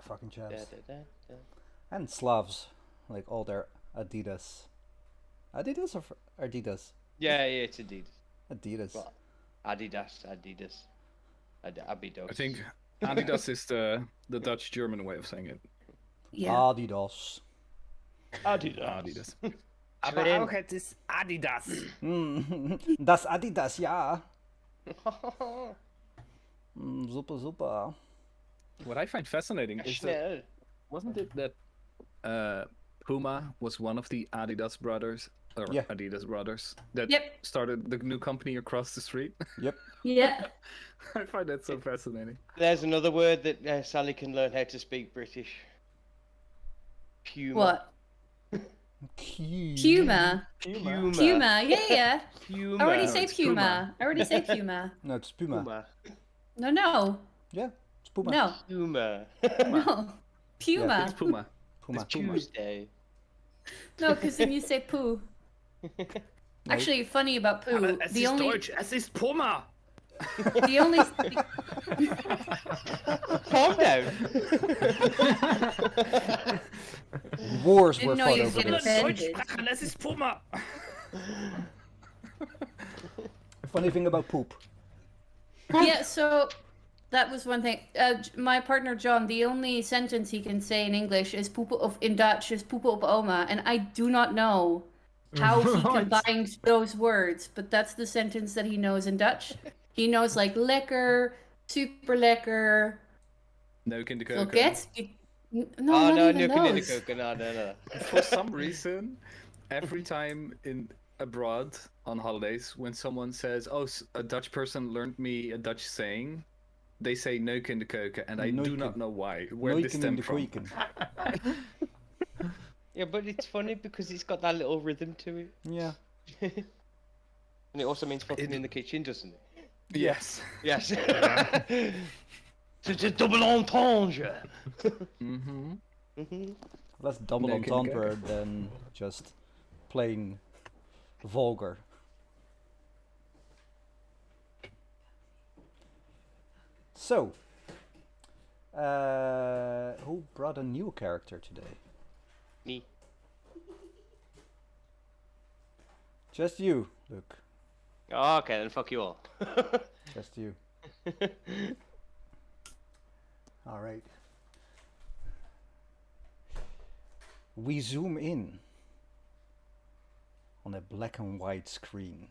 fucking chaps. Da, da, da, da. And Slavs, like all their Adidas. Adidas or Adidas? Yeah, it's Adidas. Adidas. Well, Adidas. Abidos. I think Adidas is the Dutch German way of saying it. Yeah. Adidas. Adidas. Aber Train. auch het is Adidas. Das Adidas, ja. Super, super. What I find fascinating is that, Schnell. wasn't it that Puma was one of the Adidas brothers, or Yeah. Adidas brothers, that Yep. started the new company across the street? Yep. Yeah. I find that so fascinating. There's another word that Sally can learn how to speak British. Puma. What? Puma. Puma. Puma. Yeah. Puma. I already No, say it's Puma. Puma. I already say Puma. No, it's Puma. Puma. No. Yeah, it's Puma. No. Puma. No. Puma. It's Puma. Puma. It's Puma. Tuesday. No, because then you say poo. Actually, funny about poo. The only, Deutsch, es ist Puma. the only, Calm down. Wars Didn't were know fought you over could this. offend. es ist Puma. Funny thing about poop. yeah. So that was one thing. My partner John, the only sentence he can say in English is "poepen" of in Dutch is "poepen op oma," and I do not know how he What? combined those words, but that's the sentence that he knows in Dutch. He knows like lekker, super lekker. Neuk in de Look keuken. it. No, Oh not no, even nuking in the those. coconut. No. For some reason, every time in abroad on holidays, when someone says, "Oh, a Dutch person learned me a Dutch saying," they say "neuk in de keuken," and I do Neuken. not know why. Where this Neuken in stemmed the from. quaken. Yeah, but it's funny because it's got that little rhythm to it. Yeah. And it also means fucking in the kitchen, doesn't it? Yes. Yes. C'est a double entendre. Mm-hmm. Less double Neuken in the entendre than just plain vulgar. So, who brought a new character today? Me. Just you, Luke. Oh, okay, then fuck you all. Just you. All right. We zoom in on a black and white screen.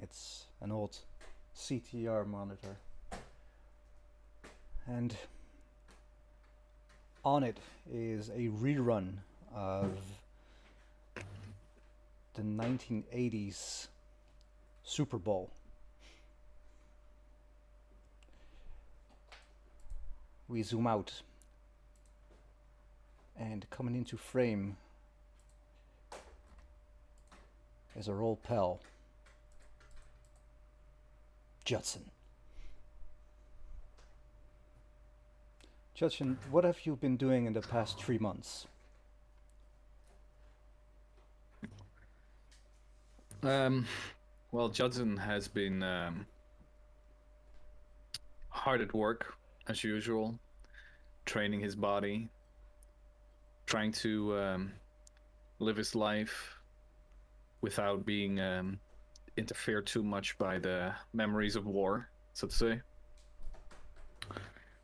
It's an old CTR monitor. And on it is a rerun of the 1980s Super Bowl. We zoom out, and coming into frame is our old pal, Judson. Judson, what have you been doing in the past 3 months? Well, Judson has been hard at work, as usual, training his body, trying to live his life without being interfered too much by the memories of war, so to say.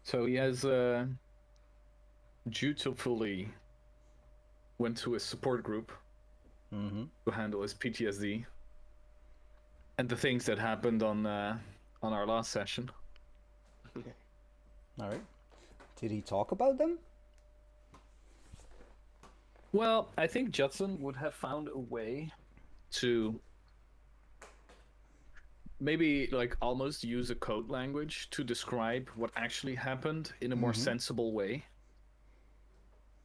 So he has dutifully went to a support group Mm-hmm. to handle his PTSD and the things that happened on our last session. All right. Did he talk about them? Well, I think Judson would have found a way to maybe like almost use a code language to describe what actually happened in a more sensible way.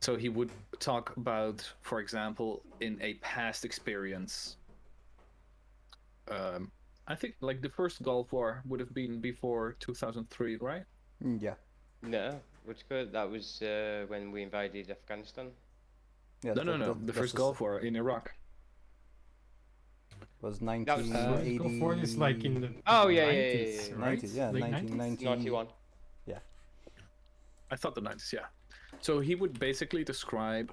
So he would talk about, for example, in a past experience. I think like the first Gulf War would have been before 2003, right? Yeah. No, which good. That was when we invaded Afghanistan. Yeah. No. The first Gulf War in Iraq. Was That was- 1980. Gulf War is like in the Oh, yeah, 90s, yeah. right? 90s, yeah, Late 1990. 91. Yeah. I thought the 90s, yeah. So he would basically describe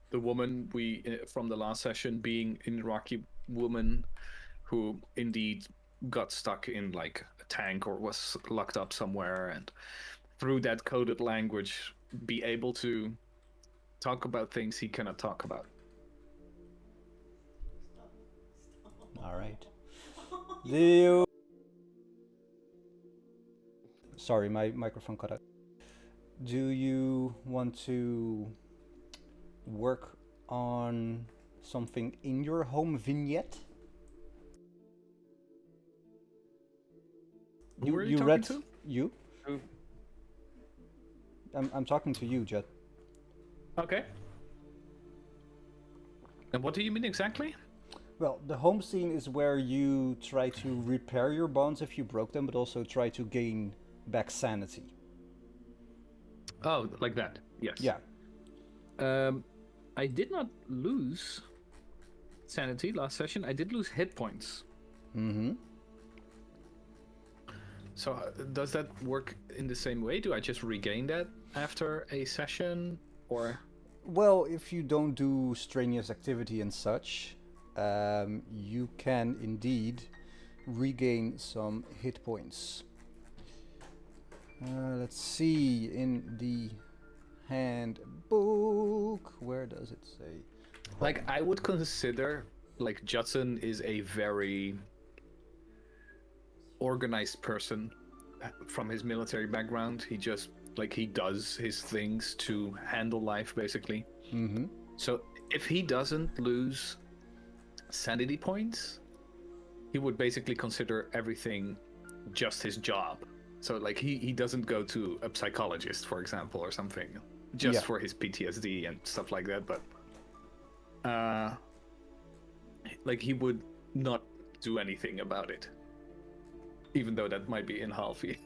the woman from the last session being an Iraqi woman who indeed got stuck in like a tank or was locked up somewhere, and through that coded language be able to talk about things he cannot talk about. All right. Do you... Sorry, my microphone cut out. Do you want to work on something in your home vignette? Who are you talking to? You? Who? I'm talking to you, Jet. Okay. And what do you mean exactly? Well, the home scene is where you try to repair your bonds if you broke them, but also try to gain back sanity. Oh, like that. Yes. Yeah. I did not lose sanity last session. I did lose hit points. Mm-hmm. So does that work in the same way? Do I just regain that after a session, or? Well, if you don't do strenuous activity and such, you can indeed regain some hit points. Let's see in the handbook. Where does it say? Like, I would consider like Judson is a very organized person from his military background. He just he does his things to handle life basically. Mm-hmm. So if he doesn't lose sanity points, he would basically consider everything just his job. So like he doesn't go to a psychologist, for example, or something, just for his PTSD and stuff like that. But like he would not do anything about it, even though that might be unhealthy.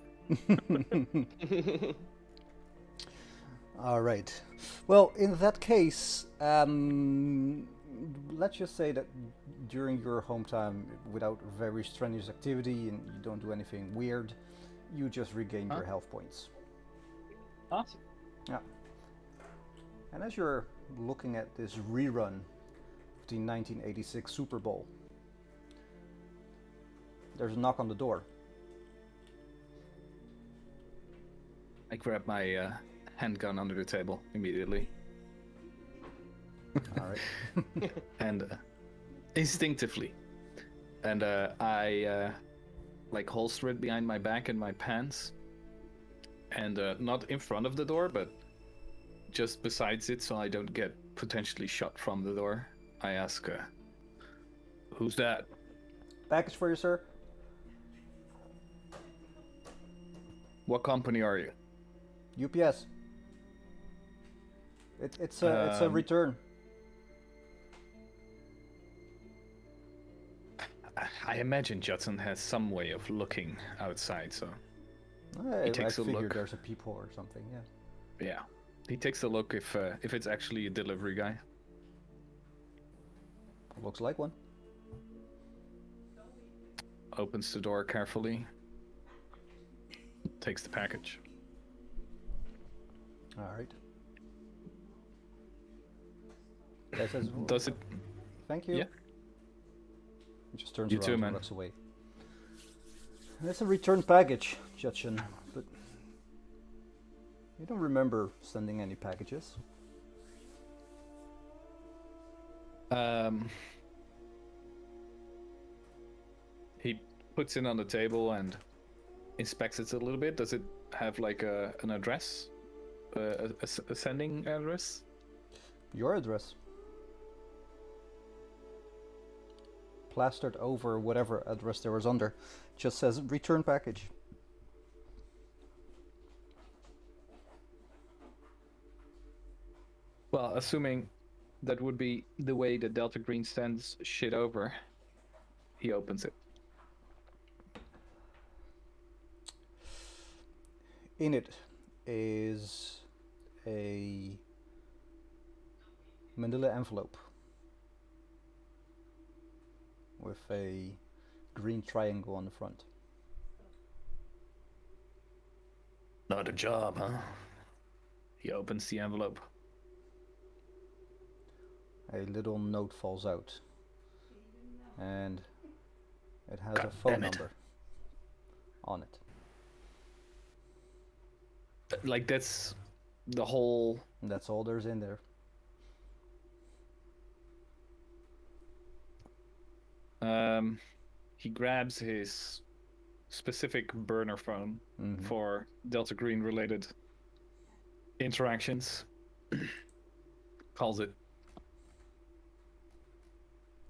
All right. Well, in that case, let's just say that during your home time, without very strenuous activity and you don't do anything weird, you just regain your health points. Awesome. Yeah. And as you're looking at this rerun of the 1986 Super Bowl, there's a knock on the door. I grab my handgun under the table immediately. All right. And instinctively, and I like holster it behind my back in my pants, and not in front of the door, but just besides it, so I don't get potentially shot from the door. I ask, "Who's that?" Package for you, sir. What company are you? UPS. It's a return. I imagine Judson has some way of looking outside, so I takes a figured look. there's a peephole or something. Yeah. yeah, he takes a look if it's actually a delivery guy. Looks like one. Opens the door carefully. Takes the package. All right. Guy says, Does it? "Thank you." Yeah. He just turns You around too, and man. walks away. It's a return package, Judson, but you don't remember sending any packages. He puts it on the table and inspects it a little bit. Does it have like an address, a sending address? Your address. Plastered over whatever address there was under. Just says return package. Well, assuming that would be the way that Delta Green sends shit over, he opens it. In it is a manila envelope with a green triangle on the front. Not a job, huh? He opens the envelope. A little note falls out. And it has a God phone damn it. number on it. Like, that's the whole... And that's all there's in there. He grabs his specific burner phone for Delta Green related interactions. Calls it.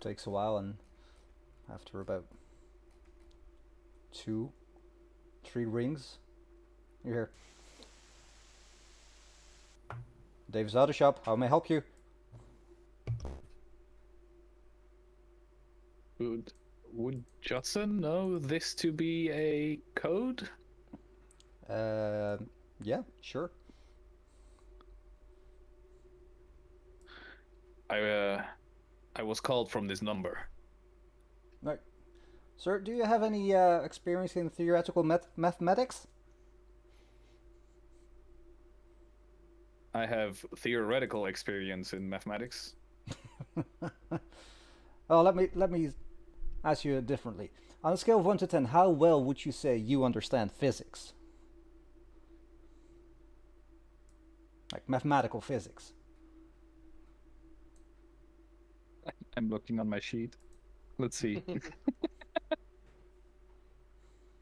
Takes a while, and after about 2-3 rings, you hear, Dave's Auto Shop, how may I help you? Would Judson know this to be a code? Yeah, sure. I was called from this number. Right. Sir, do you have any experience in theoretical mathematics? I have theoretical experience in mathematics. Well, let me ask you differently. On a scale of 1 to 10, how well would you say you understand physics? Like mathematical physics. I'm looking on my sheet. Let's see.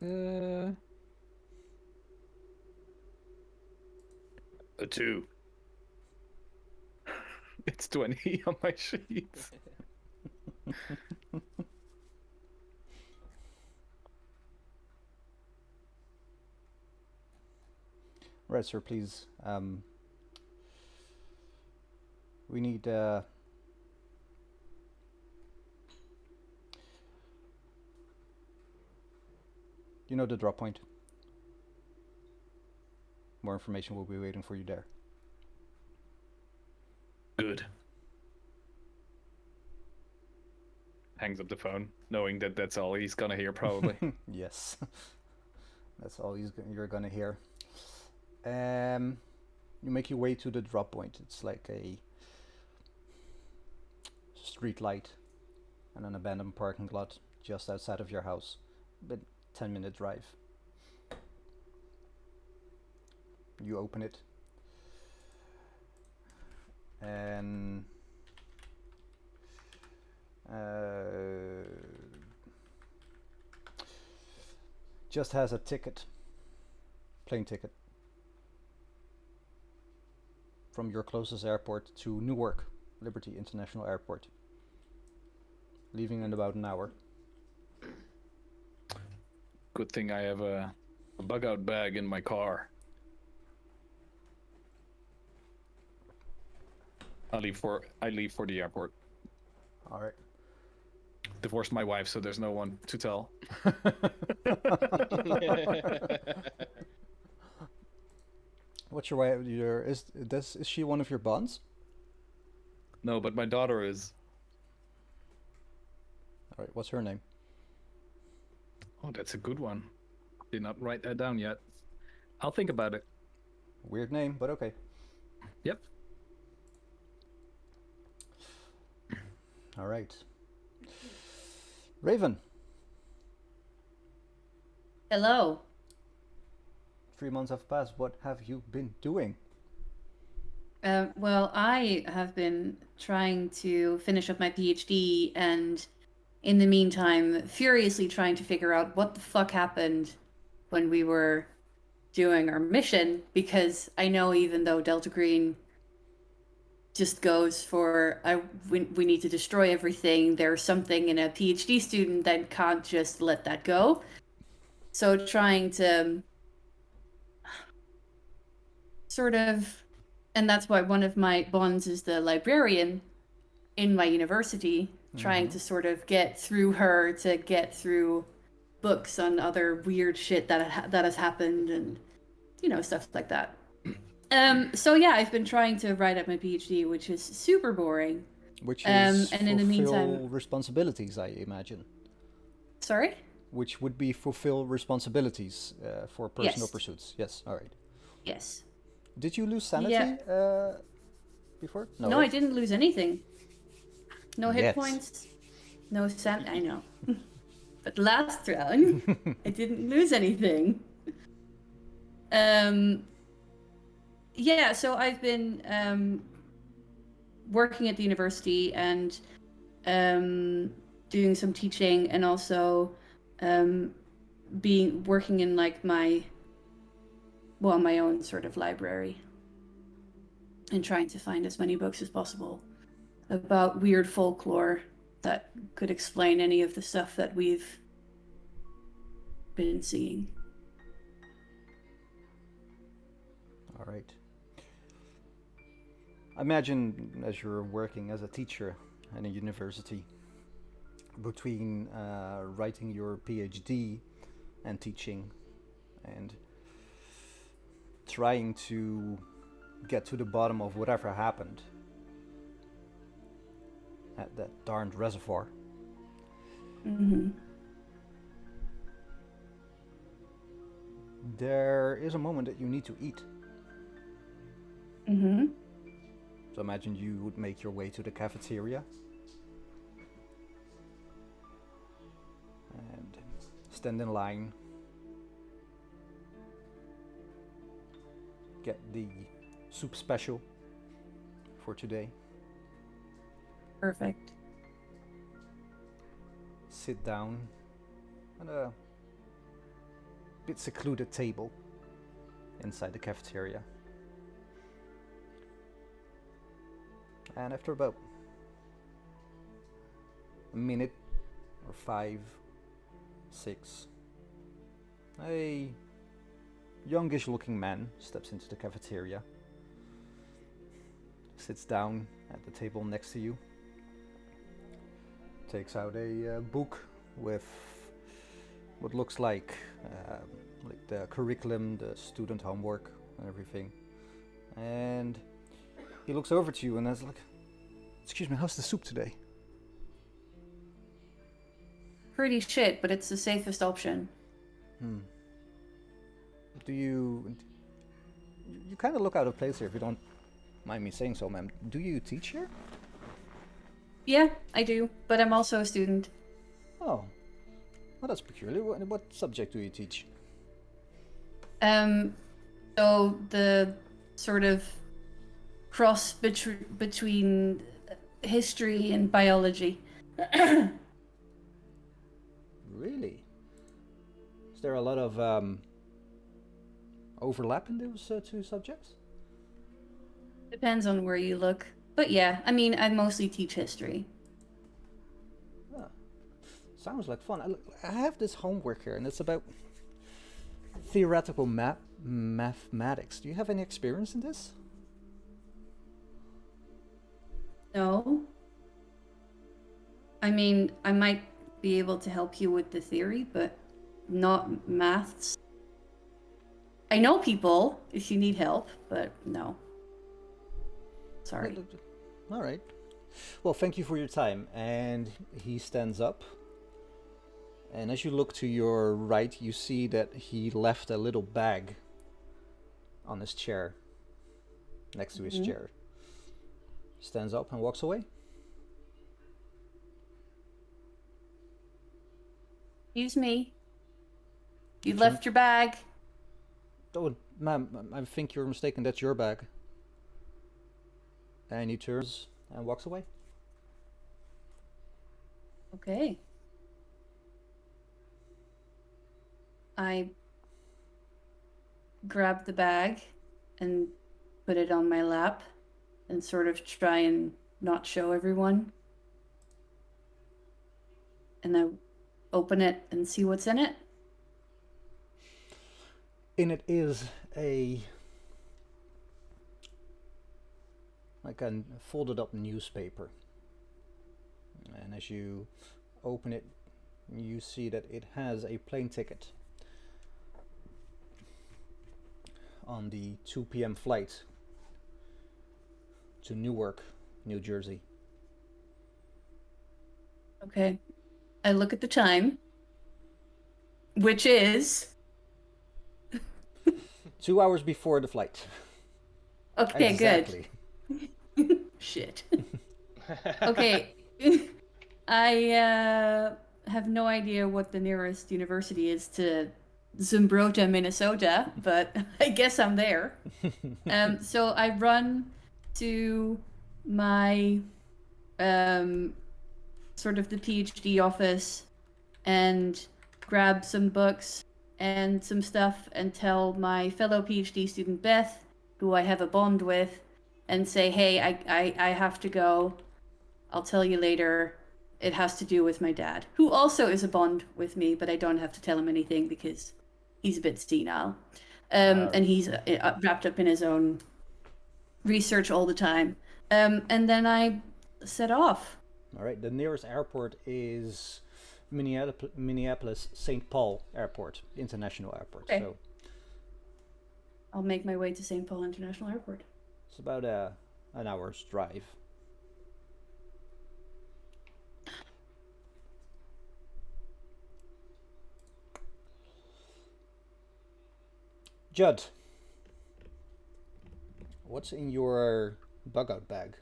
A 2. It's 20 on my sheet. Right, sir, please. We need you know the drop point. More information will be waiting for you there. Good. Hangs up the phone, knowing that that's all he's gonna hear, probably. Yes. That's all you're gonna hear. You make your way to the drop point. It's like a street light and an abandoned parking lot just outside of your house. But 10-minute drive. You open it. And just has a ticket, plane ticket, from your closest airport to Newark, Liberty International Airport, leaving in about an hour. Good thing I have a bug-out bag in my car. I leave for the airport. All right. Divorced my wife, so there's no one to tell. What's your wife? Is she one of your bonds? No, but my daughter is. All right. What's her name? Oh, that's a good one. Did not write that down yet. I'll think about it. Weird name, but okay. Yep. All right. Raven. Hello. 3 months have passed. What have you been doing? Well, I have been trying to finish up my PhD, and in the meantime, furiously trying to figure out what the fuck happened when we were doing our mission, because I know even though Delta Green just goes for, we need to destroy everything, there's something in a PhD student that can't just let that go. So trying to sort of, and that's why one of my bonds is the librarian in my university, trying to sort of get through her to get through books on other weird shit that has happened, and stuff like that. So yeah, I've been trying to write up my PhD, which is super boring. Which is and in the meantime, responsibilities, I imagine. Sorry? Which would be fulfill responsibilities for personal Yes. pursuits. Yes, all right. Yes. Did you lose sanity Yeah. before? No, right? I didn't lose anything. No hit Yet. points. No I know. But last round, I didn't lose anything. Yeah, so I've been working at the university and doing some teaching, and also working in like my own sort of library, and trying to find as many books as possible about weird folklore that could explain any of the stuff that we've been seeing. All right. I imagine as you're working as a teacher at a university, between writing your PhD and teaching, and trying to get to the bottom of whatever happened at that darned reservoir. Mm-hmm. There is a moment that you need to eat. Mm-hmm. So imagine you would make your way to the cafeteria and stand in line, get the soup special for today, Perfect. sit down at a bit secluded table inside the cafeteria. And after about a minute or 5, 6, a youngish looking man steps into the cafeteria, sits down at the table next to you, takes out a book with what looks like the curriculum, the student homework and everything, and he looks over to you and is like, "Excuse me, how's the soup today?" Pretty shit, but it's the safest option. Do you kind of look out of place here, if you don't mind me saying so, ma'am. Do you teach here? Yeah, I do, but I'm also a student. Oh, well, that's peculiar. What subject do you teach? So the sort of cross between history and biology. Really? Is there a lot of overlap in those two subjects? Depends on where you look. But yeah, I mean, I mostly teach history. Ah, sounds like fun. I have this homework here, and it's about theoretical mathematics. Do you have any experience in this? No. I mean, I might be able to help you with the theory, but not maths. I know people if you need help, but no. Sorry. All right. Well, thank you for your time. And he stands up. And as you look to your right, you see that he left a little bag on his chair, next to his chair. Stands up and walks away. Excuse me. You left your bag. Oh, ma'am, I think you're mistaken. That's your bag. And he turns and walks away. Okay. I grab the bag and put it on my lap and sort of try and not show everyone. And I open it and see what's in it. In it is like a folded up newspaper. And as you open it, you see that it has a plane ticket on the 2 p.m. flight to Newark, New Jersey. Okay. I look at the time, which is 2 hours before the flight. Okay, Exactly. good. Shit. Okay. I have no idea what the nearest university is to Zumbrota, Minnesota, but I guess I'm there. So I run to my sort of the PhD office and grab some books and some stuff and tell my fellow PhD student Beth, who I have a bond with, and say, hey, I have to go. I'll tell you later. It has to do with my dad, who also is a bond with me, but I don't have to tell him anything because he's a bit senile. And he's wrapped up in his own research all the time. And then I set off. All right. The nearest airport is Minneapolis St. Paul Airport, International Airport. Okay. So I'll make my way to St. Paul International Airport. it's about an hour's drive. Judd, what's in your bug out bag?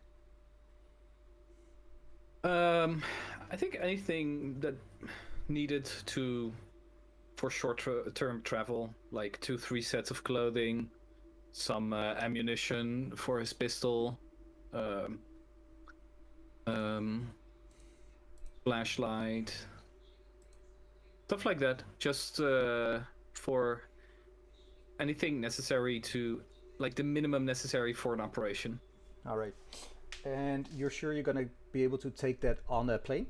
I think anything that needed for short-term travel, like 2-3 sets of clothing, some ammunition for his pistol, flashlight, stuff like that. Just for anything necessary like the minimum necessary for an operation. All right. And you're sure you're going to be able to take that on a plane?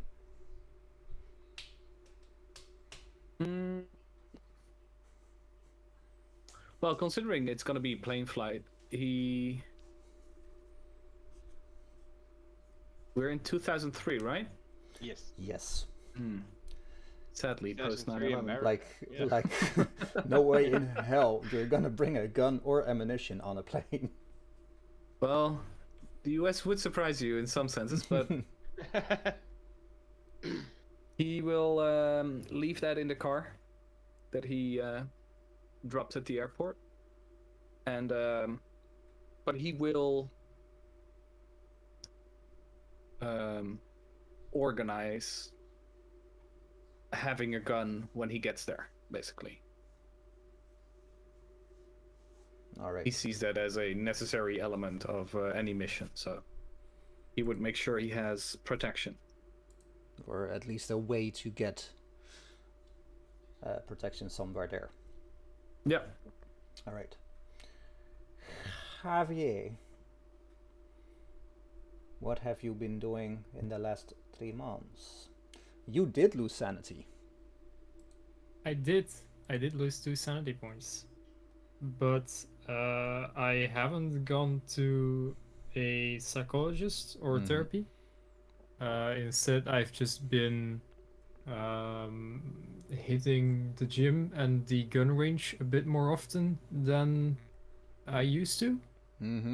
Well, considering it's going to be plane flight, we're in 2003, right? Yes. Yes. Sadly, post 2003 9/11. America. Like, no way in hell you're going to bring a gun or ammunition on a plane. Well, the US would surprise you in some senses, but he will leave that in the car that he dropped at the airport, and but he will organize having a gun when he gets there, basically. All right. He sees that as a necessary element of any mission, so he would make sure he has protection. Or at least a way to get protection somewhere there. Yeah. All right. Javier, what have you been doing in the last 3 months? You did lose sanity. I did lose 2 sanity points, but I haven't gone to a psychologist or therapy. Instead, I've just been hitting the gym and the gun range a bit more often than I used to.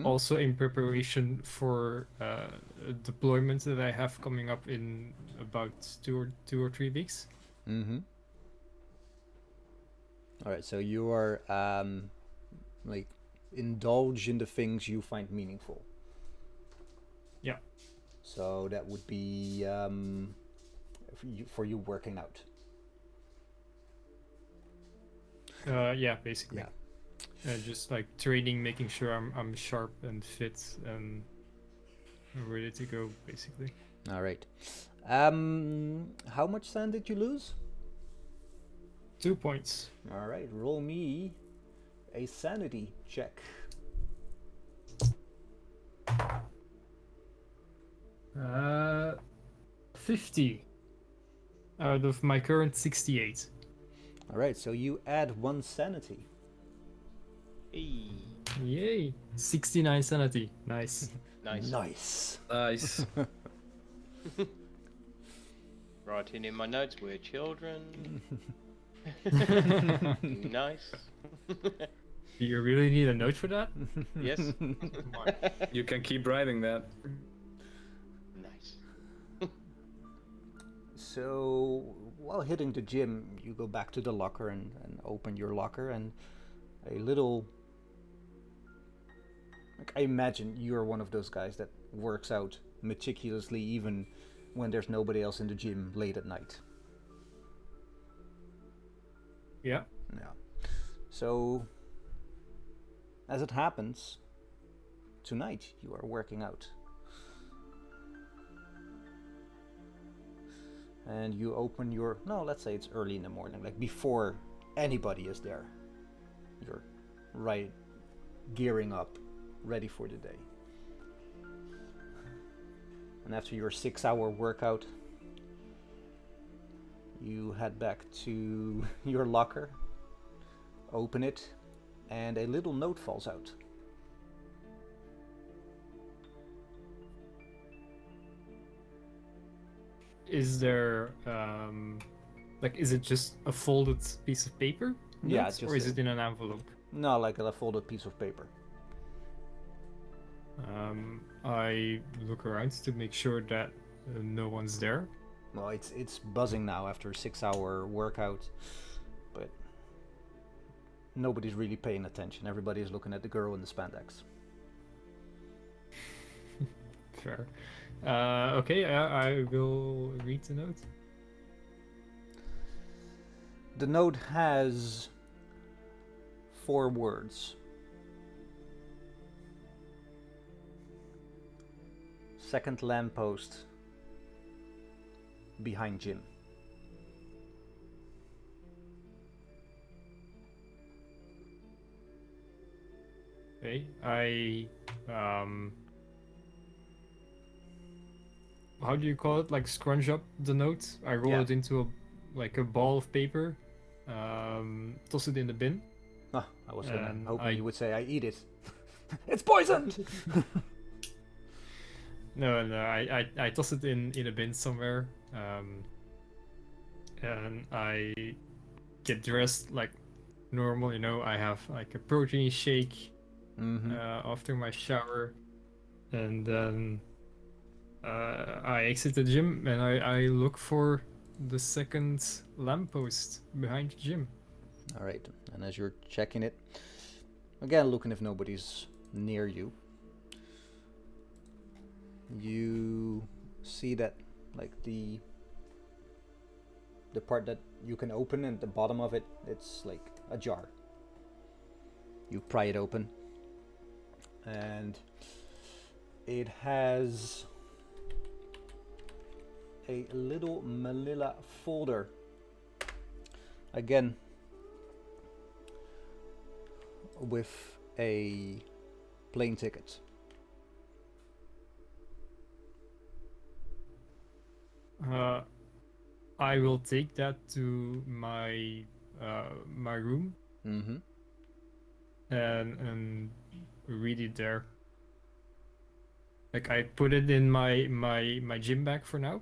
Also in preparation for a deployment that I have coming up in about 2 or 3 weeks. All right, so you are like indulge in the things you find meaningful. Yeah. So that would be for you working out. Yeah, basically. Yeah. Just like training, making sure I'm sharp and fit and ready to go, basically. All right. How much sand did you lose? 2 points. All right, roll me a sanity check. 50 out of my current 68. All right, so you add 1 sanity. Hey, Yay! 69 sanity. Nice. nice. Nice. Nice. Writing in my notes, we're children. Nice. Do you really need a note for that? Yes. You can keep writing that. Nice. So while hitting the gym, you go back to the locker and open your locker, and a little Like, I imagine you're one of those guys that works out meticulously even when there's nobody else in the gym late at night. Yeah. Yeah. So, as it happens, tonight you are working out. And you open your... No, let's say it's early in the morning, like before anybody is there. You're right, gearing up, ready for the day. And after your 6-hour workout, you head back to your locker, open it, and a little note falls out. Is there like, is it just a folded piece of paper? Yeah, notes, just or is it in an envelope? No, like a folded piece of paper. I look around to make sure that no one's there. Well, it's buzzing now after a 6-hour workout, but nobody's really paying attention. Everybody's looking at the girl in the spandex. Fair. Okay, I will read the note. The note has 4 words. Second lamppost behind Jim. Okay, how do you call it? Like, scrunch up the note. I roll Yeah. it into a ball of paper. Toss it in the bin. Ah, I was And hoping you would say I eat it. It's poisoned! No, I toss it in a bin somewhere. And I get dressed like normal. You know, I have like a protein shake after my shower, and then I exit the gym and I look for the second lamppost behind the gym. All right, and as you're checking it, again looking if nobody's near you, you see that like the part that you can open, and the bottom of it, it's like a jar. You pry it open, and it has a little manila folder. Again, with a plane ticket. I will take that to my my room and read it there. Like, I put it in my gym bag for now.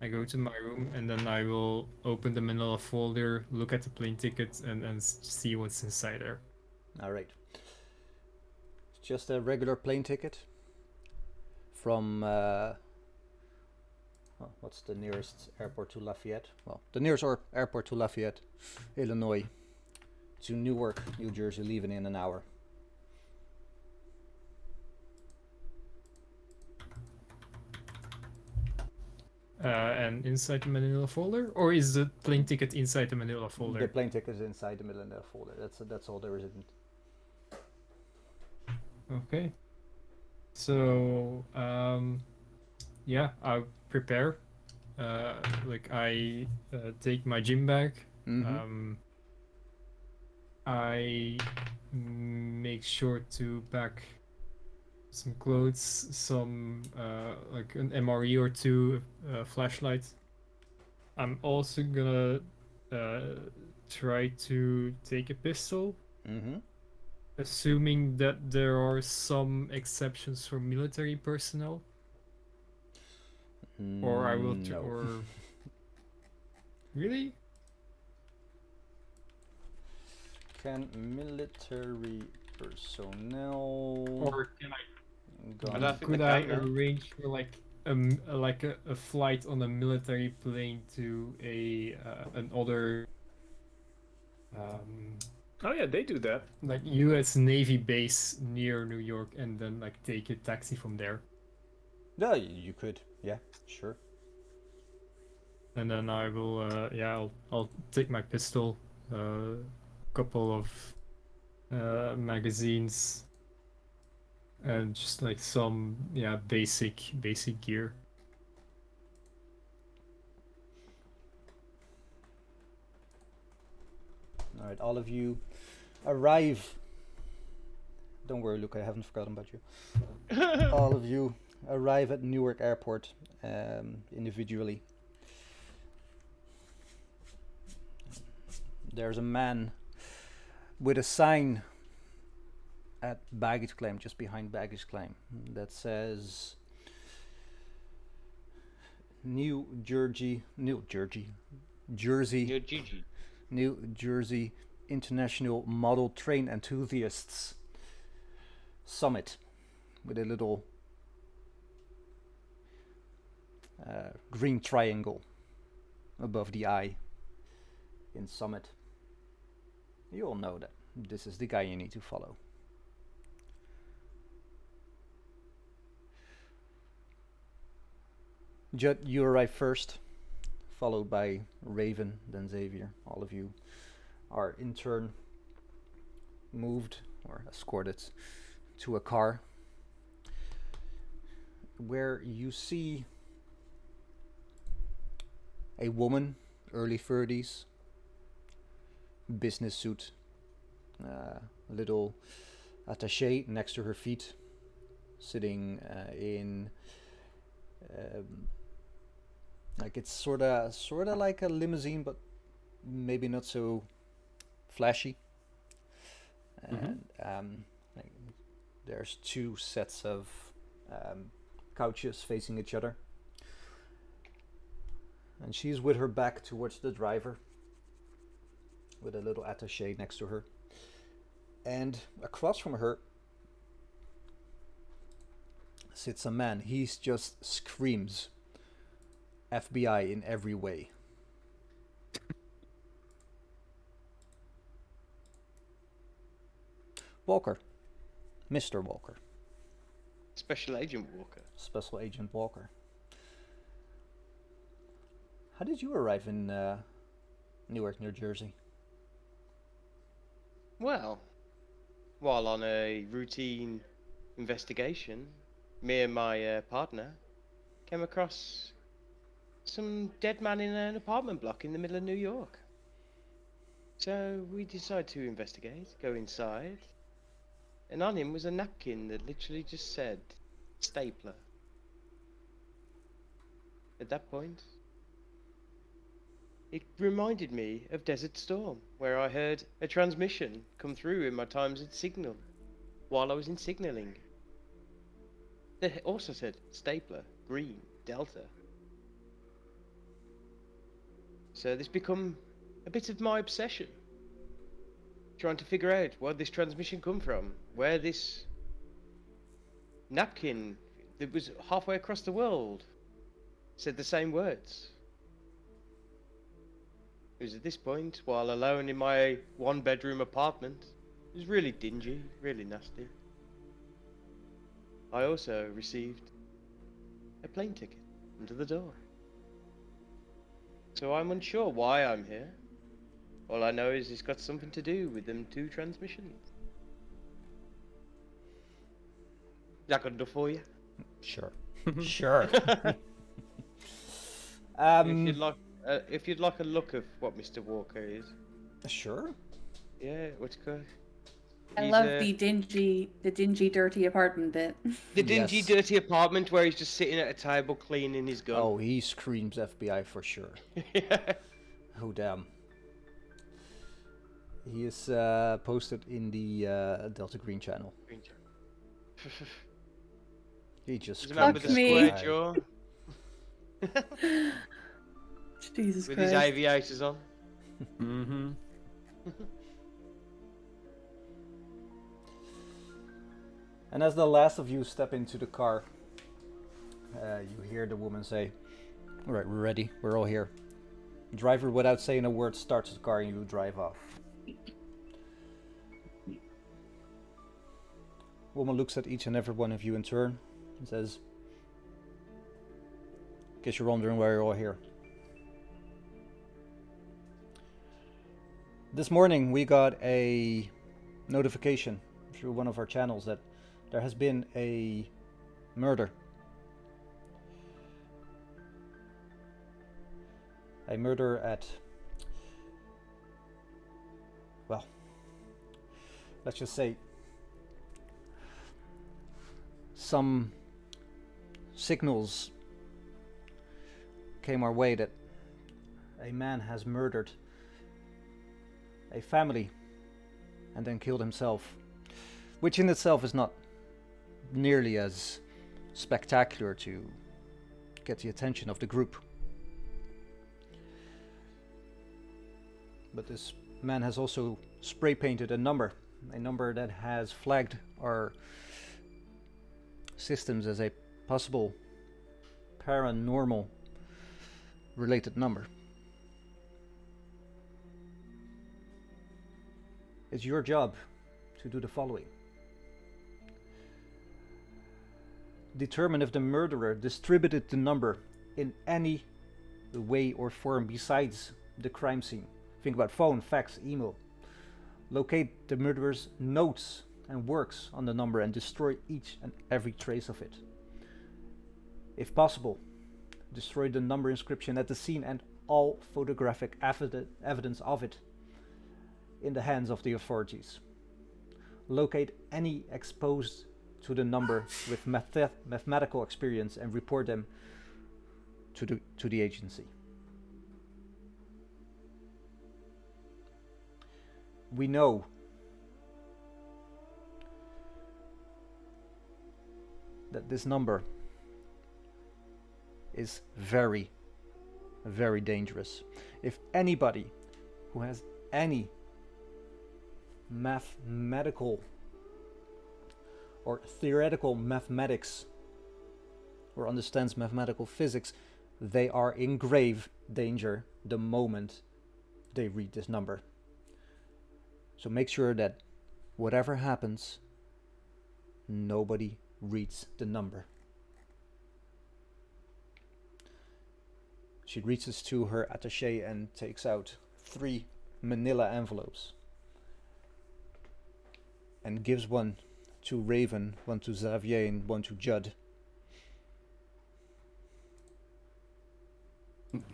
I go to my room and then I will open the manila folder, look at the plane ticket, and see what's inside there. All right. It's just a regular plane ticket from well, what's the nearest airport to Lafayette? Well, the nearest airport to Lafayette, Illinois, to Newark, New Jersey, leaving in an hour. And inside the manila folder, or is the plane ticket inside the manila folder? The plane ticket is inside the manila folder. That's all there is. Okay. So yeah, I prepare. Like, I take my gym bag. I make sure to pack some clothes, some like an MRE or two, flashlight. I'm also gonna try to take a pistol, assuming that there are some exceptions for military personnel. Or I will no. or really? Can military personnel Or can I? I don't think Could they I can, no. arrange for like a flight on a military plane to a another Oh yeah, they do that. Like U.S. Navy base near New York, and then like take a taxi from there. Yeah, you could. Yeah, sure. And then I will, I'll take my pistol, a couple of magazines, and just like some basic gear. All right, all of you arrive. Don't worry, Luke, I haven't forgotten about you. All of you arrive at Newark Airport individually. There's a man with a sign at baggage claim, just behind baggage claim, that says Jersey New Gigi. New Jersey International Model Train Enthusiasts Summit, with a little green triangle above the eye in Summit. You all know that this is the guy you need to follow. Judd, you arrive first, followed by Raven, then Xavier. All of you are in turn moved or escorted to a car where you see a woman, early 30s, business suit, little attaché next to her feet, sitting in like it's sorta like a limousine, but maybe not so flashy. And like, there's two sets of couches facing each other, and she's with her back towards the driver, with a little attaché next to her. And across from her sits a man. He just screams FBI in every way. Walker. Mr. Walker. Special Agent Walker. Special Agent Walker. How did you arrive in Newark, New Jersey? Well, while on a routine investigation, me and my partner came across some dead man in an apartment block in the middle of New York. So we decided to investigate, go inside, and on him was a napkin that literally just said stapler. At that point, it reminded me of Desert Storm, where I heard a transmission come through in my times at Signal while I was in signalling. It also said stapler, green, delta. So this become a bit of my obsession, trying to figure out where this transmission come from, where this napkin that was halfway across the world said the same words. It was at this point, while alone in my one-bedroom apartment, it was really dingy, really nasty. I also received a plane ticket under the door. So I'm unsure why I'm here. All I know is it's got something to do with them two transmissions. Is that good enough for you? Sure. Sure. If you'd like a look of what Mr. Walker is. Sure. Yeah, what's it called? I love the dingy, dirty apartment bit. The dingy, Yes. dirty apartment where he's just sitting at a table cleaning his gun. Oh, he screams FBI for sure. Yeah. Oh, damn. He is posted in the Delta Green channel. He just Remember screams the Fuck square me. jaw? Jesus With Christ. his aviators on. Mm-hmm. And as the last of you step into the car, you hear the woman say, "All right, we're ready. We're all here." Driver, without saying a word, starts the car and you drive off. Woman looks at each and every one of you in turn and says, "Guess you're wondering why you're all here." This morning we got a notification through one of our channels that there has been a murder. A murder at, well, let's just say some signals came our way that a man has murdered a family and then killed himself, which in itself is not nearly as spectacular to get the attention of the group. But this man has also spray painted a number that has flagged our systems as a possible paranormal related number. It's your job to do the following. Determine if the murderer distributed the number in any way or form besides the crime scene. Think about phone, fax, email. Locate the murderer's notes and works on the number and destroy each and every trace of it. If possible, destroy the number inscription at the scene and all photographic evidence of it in the hands of the authorities. Locate any exposed to the number with mathematical experience and report them to the agency. We know that this number is very, very dangerous. If anybody who has any mathematical or theoretical mathematics or understands mathematical physics, they are in grave danger the moment they read this number. So make sure that whatever happens, nobody reads the number. She reaches to her attaché and takes out 3 manila envelopes and gives one to Raven, one to Xavier, and one to Judd.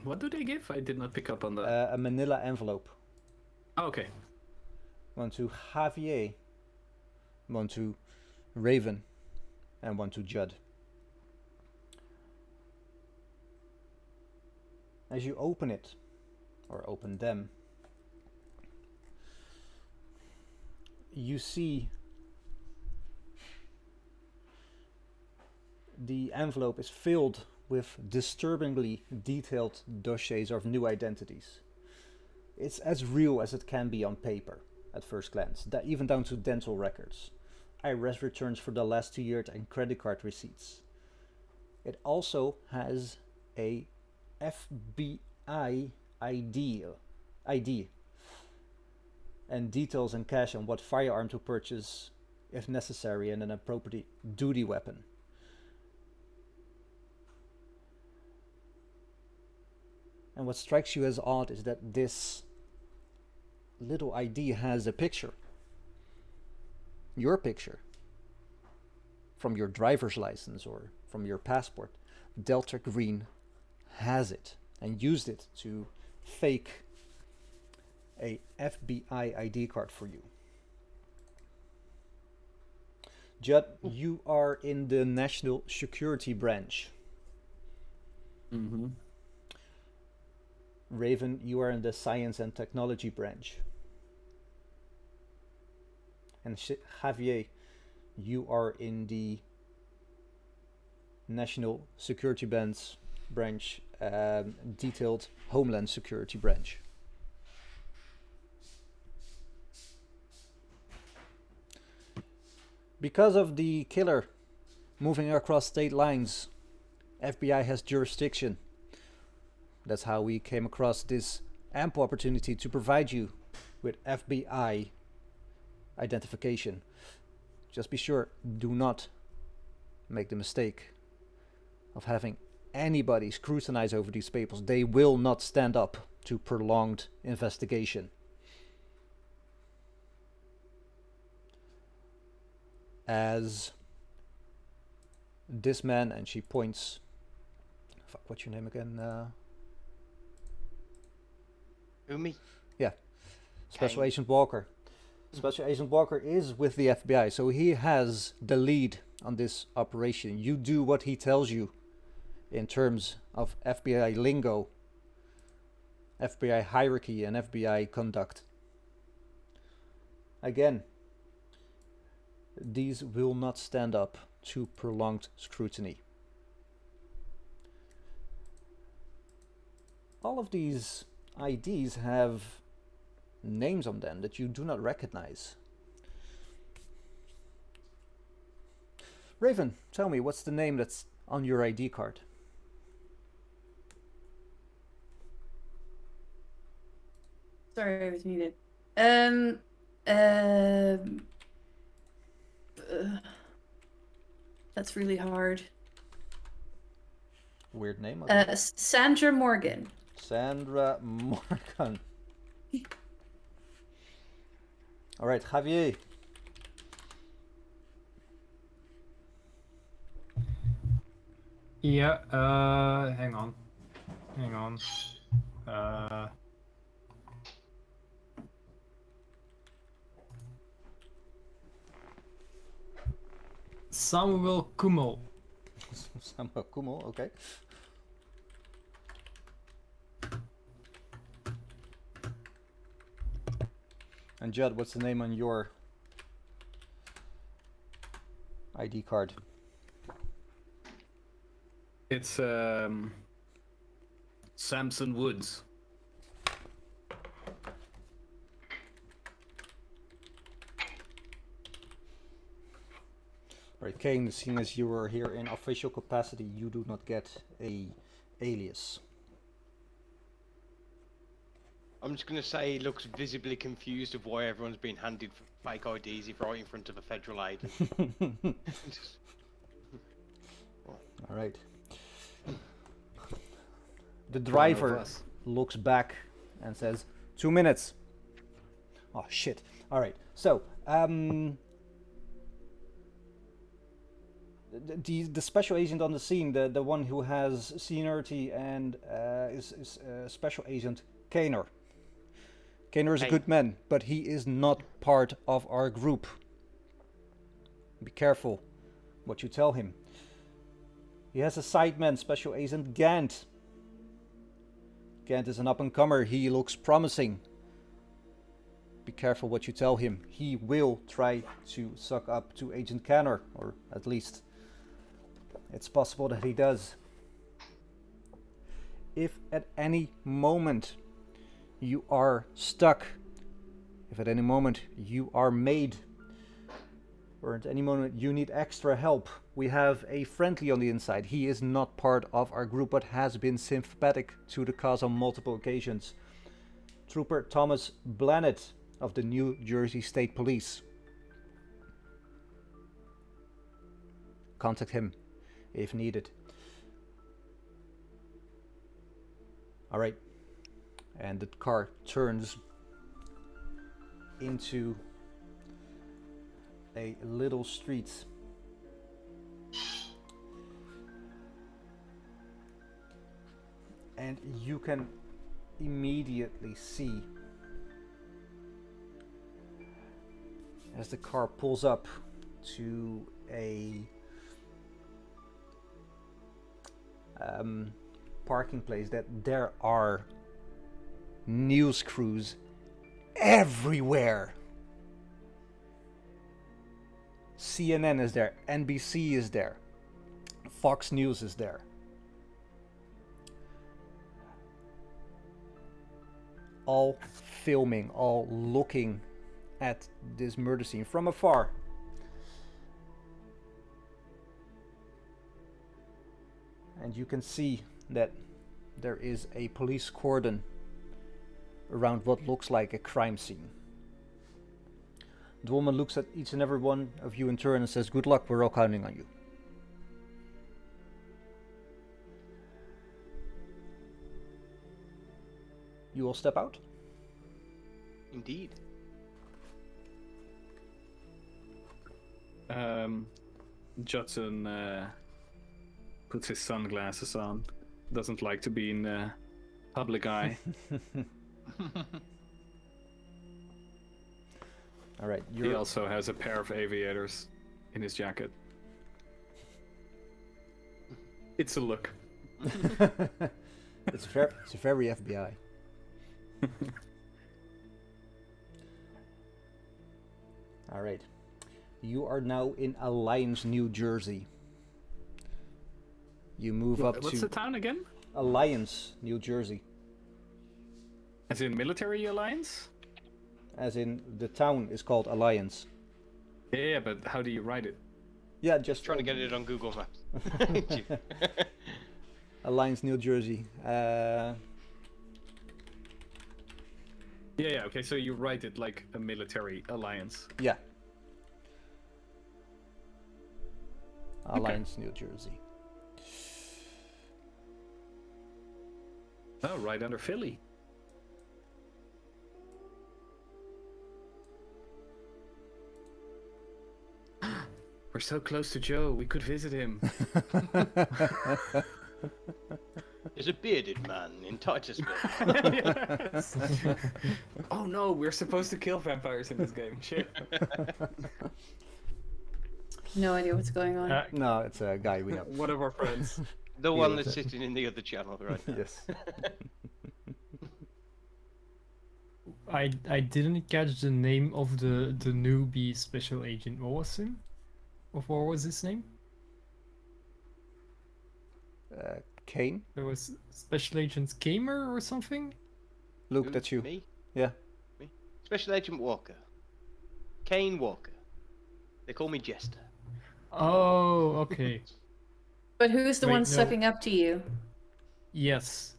What do they give? I did not pick up on that. A manila envelope. Oh, okay. One to Javier, one to Raven, and one to Judd. As you open it, or open them, you see the envelope is filled with disturbingly detailed dossiers of new identities. It's as real as it can be on paper at first glance, that even down to dental records, IRS returns for the last 2 years and credit card receipts. It also has a FBI ID and details and cash on what firearm to purchase if necessary and an appropriate duty weapon. And what strikes you as odd is that this little ID has a picture. Your picture. From your driver's license or from your passport. Delta Green has it and used it to fake a FBI ID card for you. Judd, you are in the National Security Branch. Mm-hmm. Raven, you are in the Science and Technology Branch. And Javier, you are in the National Security Branch, detailed Homeland Security Branch. Because of the killer moving across state lines, FBI has jurisdiction. That's how we came across this ample opportunity to provide you with FBI identification. just be sure, do not make the mistake of having anybody scrutinize over these papers. They will not stand up to prolonged investigation. As this man, and she points, fuck, what's your name again? Who, me? Yeah, Special Kane. Agent Walker. Special Agent Walker is with the FBI, so he has the lead on this operation. You do what he tells you in terms of FBI lingo, FBI hierarchy, and FBI conduct. Again, these will not stand up to prolonged scrutiny. All of these IDs have names on them that you do not recognize. Raven, tell me, what's the name that's on your ID card? Sorry, I was muted. That's really hard. Weird name. Sandra Morgan. Sandra Morgan. All right, Javier. Yeah, hang on. Samuel Kummel. Samuel Kummel, okay. And Judd, what's the name on your ID card? It's Samson Woods. Right, Kane, seeing as you were here in official capacity, you do not get a alias. I'm just going to say he looks visibly confused of why everyone's been handed fake IDs right in front of a federal agent. All right. The driver looks back and says, 2 minutes. Oh, shit. All right. So, the special agent on the scene, the one who has seniority and is Special Agent Canor. Canor is a good man, but he is not part of our group. Be careful what you tell him. He has a sideman, Special Agent Gant. Gant is an up-and-comer. He looks promising. Be careful what you tell him. He will try to suck up to Agent Canor, or at least it's possible that he does. If at any moment you are stuck, if at any moment you are made, or at any moment you need extra help, we have a friendly on the inside. He is not part of our group, but has been sympathetic to the cause on multiple occasions. Trooper Thomas Blannett of the New Jersey State Police. Contact him if needed. All right. And the car turns into a little street. And you can immediately see, as the car pulls up to a parking place, that there are news crews everywhere. CNN is there, NBC is there, Fox News is there. All filming, all looking at this murder scene from afar. And you can see that there is a police cordon around what looks like a crime scene. The woman looks at each and every one of you in turn and says, "Good luck, we're all counting on you." You all step out? Indeed. Judson puts his sunglasses on. Doesn't like to be in the public eye. All right. He also has a pair of aviators in his jacket. It's a look. It's very FBI. All right. You are now in Alliance, New Jersey. You move up What's to the town again? Alliance, New Jersey. As in military alliance? As in, the town is called Alliance. Yeah, but how do you write it? Yeah, just Trying to get it on Google Maps. Alliance, New Jersey. Yeah, okay, so you write it like a military alliance. Yeah. Alliance, New Jersey. Oh, right under Philly. We're so close to Joe, we could visit him. There's a bearded man in Titusville. Yes. Oh no, we're supposed to kill vampires in this game. Shit. No idea what's going on. No, it's a guy we know. One of our friends. The one that's sitting in the other channel right now. Yes. I didn't catch the name of the newbie special agent. What was him? What was his name? Kane There was Special Agent Gamer or something? looked Who? at you. Me? Yeah. Me? Special Agent Walker. Kane Walker. They call me Jester. Oh, okay. But who's the Wait, one no. sucking up to you? Yes.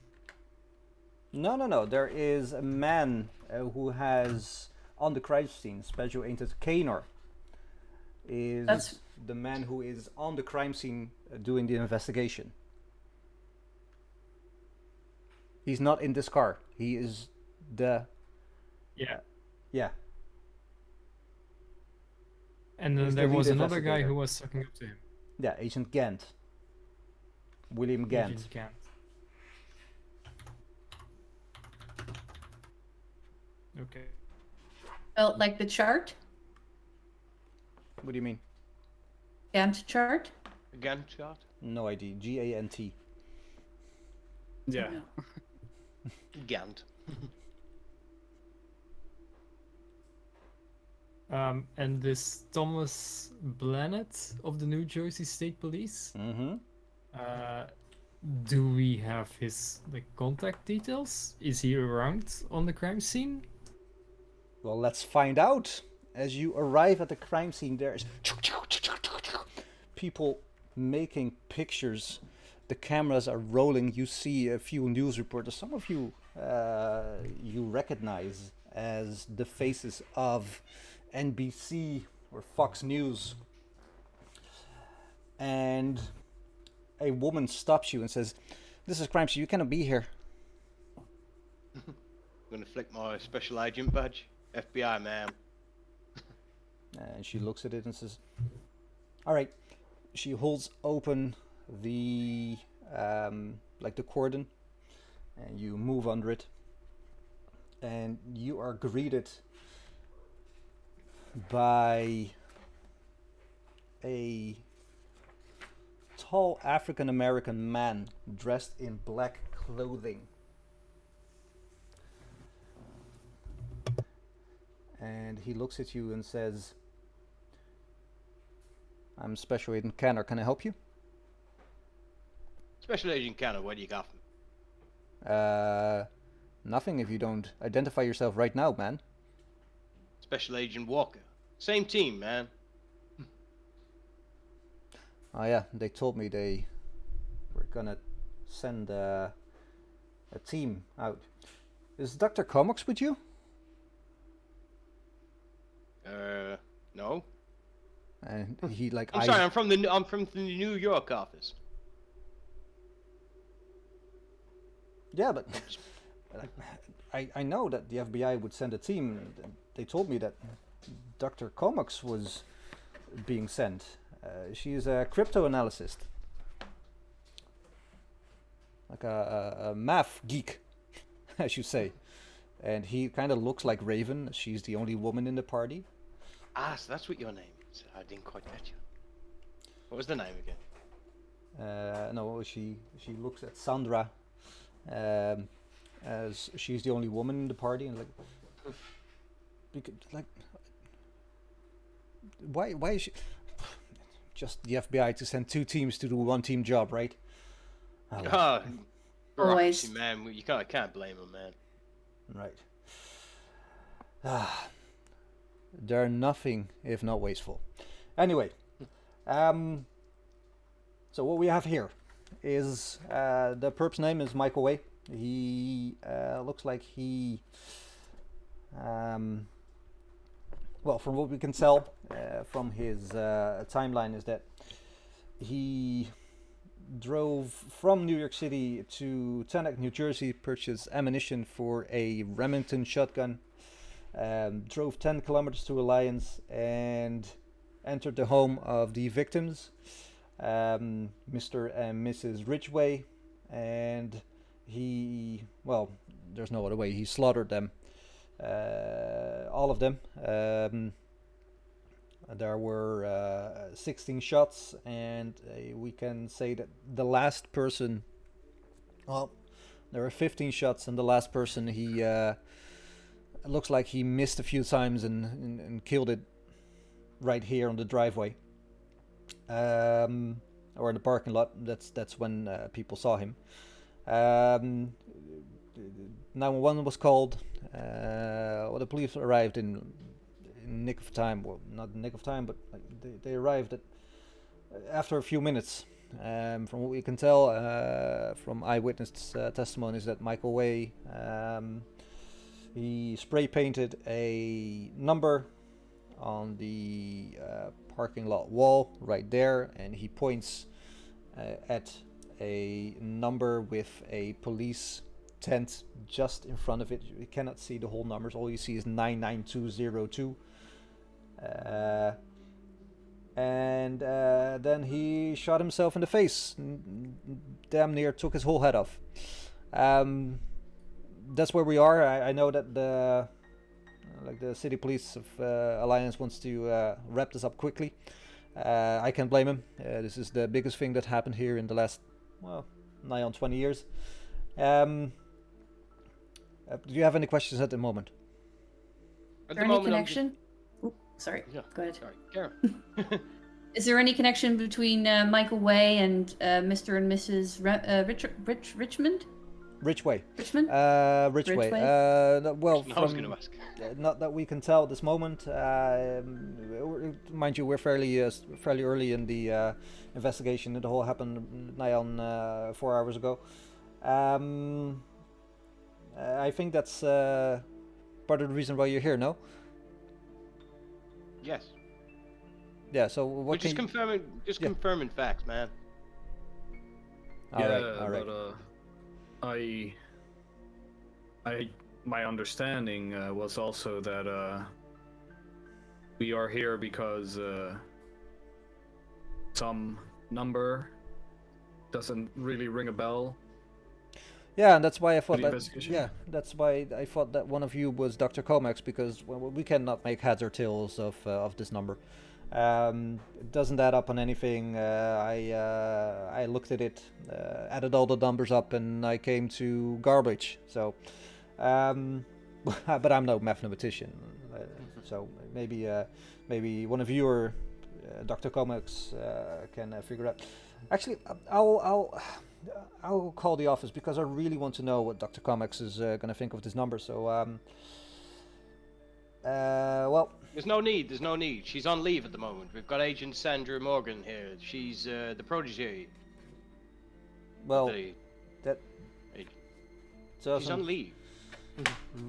No. There is a man who has on the crime scene. Special Agent Canor is That's- the man who is on the crime scene doing the investigation. He's not in this car. He is the Yeah. yeah. And then He's the there was lead another guy investigator. who was sucking up to him. Yeah, Agent Gant. William Gant. Agent Gant. Okay. Well, like the chart? What do you mean? Gantt chart? A Gantt chart? No idea. Gant. Yeah. No. Gant. And this Thomas Blanet of the New Jersey State Police, Mm-hmm. do we have his contact details? Is he around on the crime scene? Well, let's find out. As you arrive at the crime scene, there's people making pictures. The cameras are rolling. You see a few news reporters. Some of you you recognize as the faces of NBC or Fox News. And a woman stops you and says, "This is crime scene. You cannot be here." I'm gonna flick my special agent badge. FBI, ma'am. And she looks at it and says, "All right." She holds open the the cordon, and you move under it, and you are greeted by a tall African American man dressed in black clothing. And he looks at you and says, "I'm Special Agent Canor. Can I help you?" Special Agent Canor, where do you got from? Nothing if you don't identify yourself right now, man. Special Agent Walker. Same team, man. Oh yeah, they told me they were gonna send a team out. Is Dr. Comox with you? and he like I'm sorry, I'm from the New York office. Yeah, but I know that the FBI would send a team. They told me that Dr. Comox was being sent. She's a crypto analyst, like a math geek, as you say. And he kind of looks like Raven. She's the only woman in the party. Ah, so that's what your name is. I didn't quite catch you. What was the name again? No, she looks at Sandra as she's the only woman in the party, and like why is she just the FBI to send 2 teams to do 1 team job, right? Oh, Always. bureaucracy, man. You can't blame him, man. Right. They're nothing if not wasteful. Anyway, so what we have here is the perp's name is Michael Way. He looks like he, well, from what we can tell from his timeline, is that he drove from New York City to Teaneck, New Jersey, purchased ammunition for a Remington shotgun, drove 10 kilometers to Alliance, and entered the home of the victims, Mr. and Mrs. Ridgway, and he, well, there's no other way, he slaughtered them, all of them. There were 16 shots, and we can say that the last person, well, there were 15 shots, and the last person, he looks like he missed a few times and killed it right here on the driveway, or in the parking lot. That's when people saw him. 911 was called. Well, the police arrived in nick of time. Well, not nick of time, but they arrived after a few minutes. From what we can tell from eyewitness testimonies, that Michael Way, he spray painted a number on the parking lot wall right there, and he points at a number with a police tent just in front of it. You cannot see the whole numbers. All you see is 99202. And then he shot himself in the face, damn near took his whole head off. That's where we are. I know that the city police of Alliance wants to wrap this up quickly. I can't blame him. This is the biggest thing that happened here in the last, well, nigh on 20 years. Do you have any questions at the moment? Is there any connection? Sorry, Yeah, go ahead. sorry, Karen. Is there any connection between Michael Way and Mr. and Mrs. Richmond? Ridgway. Richmond? Ridgway. Well, I was going to ask. Not that we can tell at this moment. Mind you, we're fairly early in the investigation. It all happened nigh on 4 hours ago. I think that's part of the reason why you're here, no? Yes. Yeah, so what We're just confirming facts, man. All right. But my understanding was also that we are here because some number doesn't really ring a bell. Yeah, and that's why I thought The that. investigation? Yeah, that's why I thought that one of you was Dr. Comax, because we cannot make heads or tails of this number. It doesn't add up on anything. I looked at it, added all the numbers up, and I came to garbage. So, but I'm no mathematician. So maybe one of you or Dr. Comax can figure it out. Actually, I'll call the office because I really want to know what Dr. Comax is going to think of this number. So, well. There's no need. She's on leave at the moment. We've got Agent Sandra Morgan here. She's the protege. Well, that doesn't she's on leave.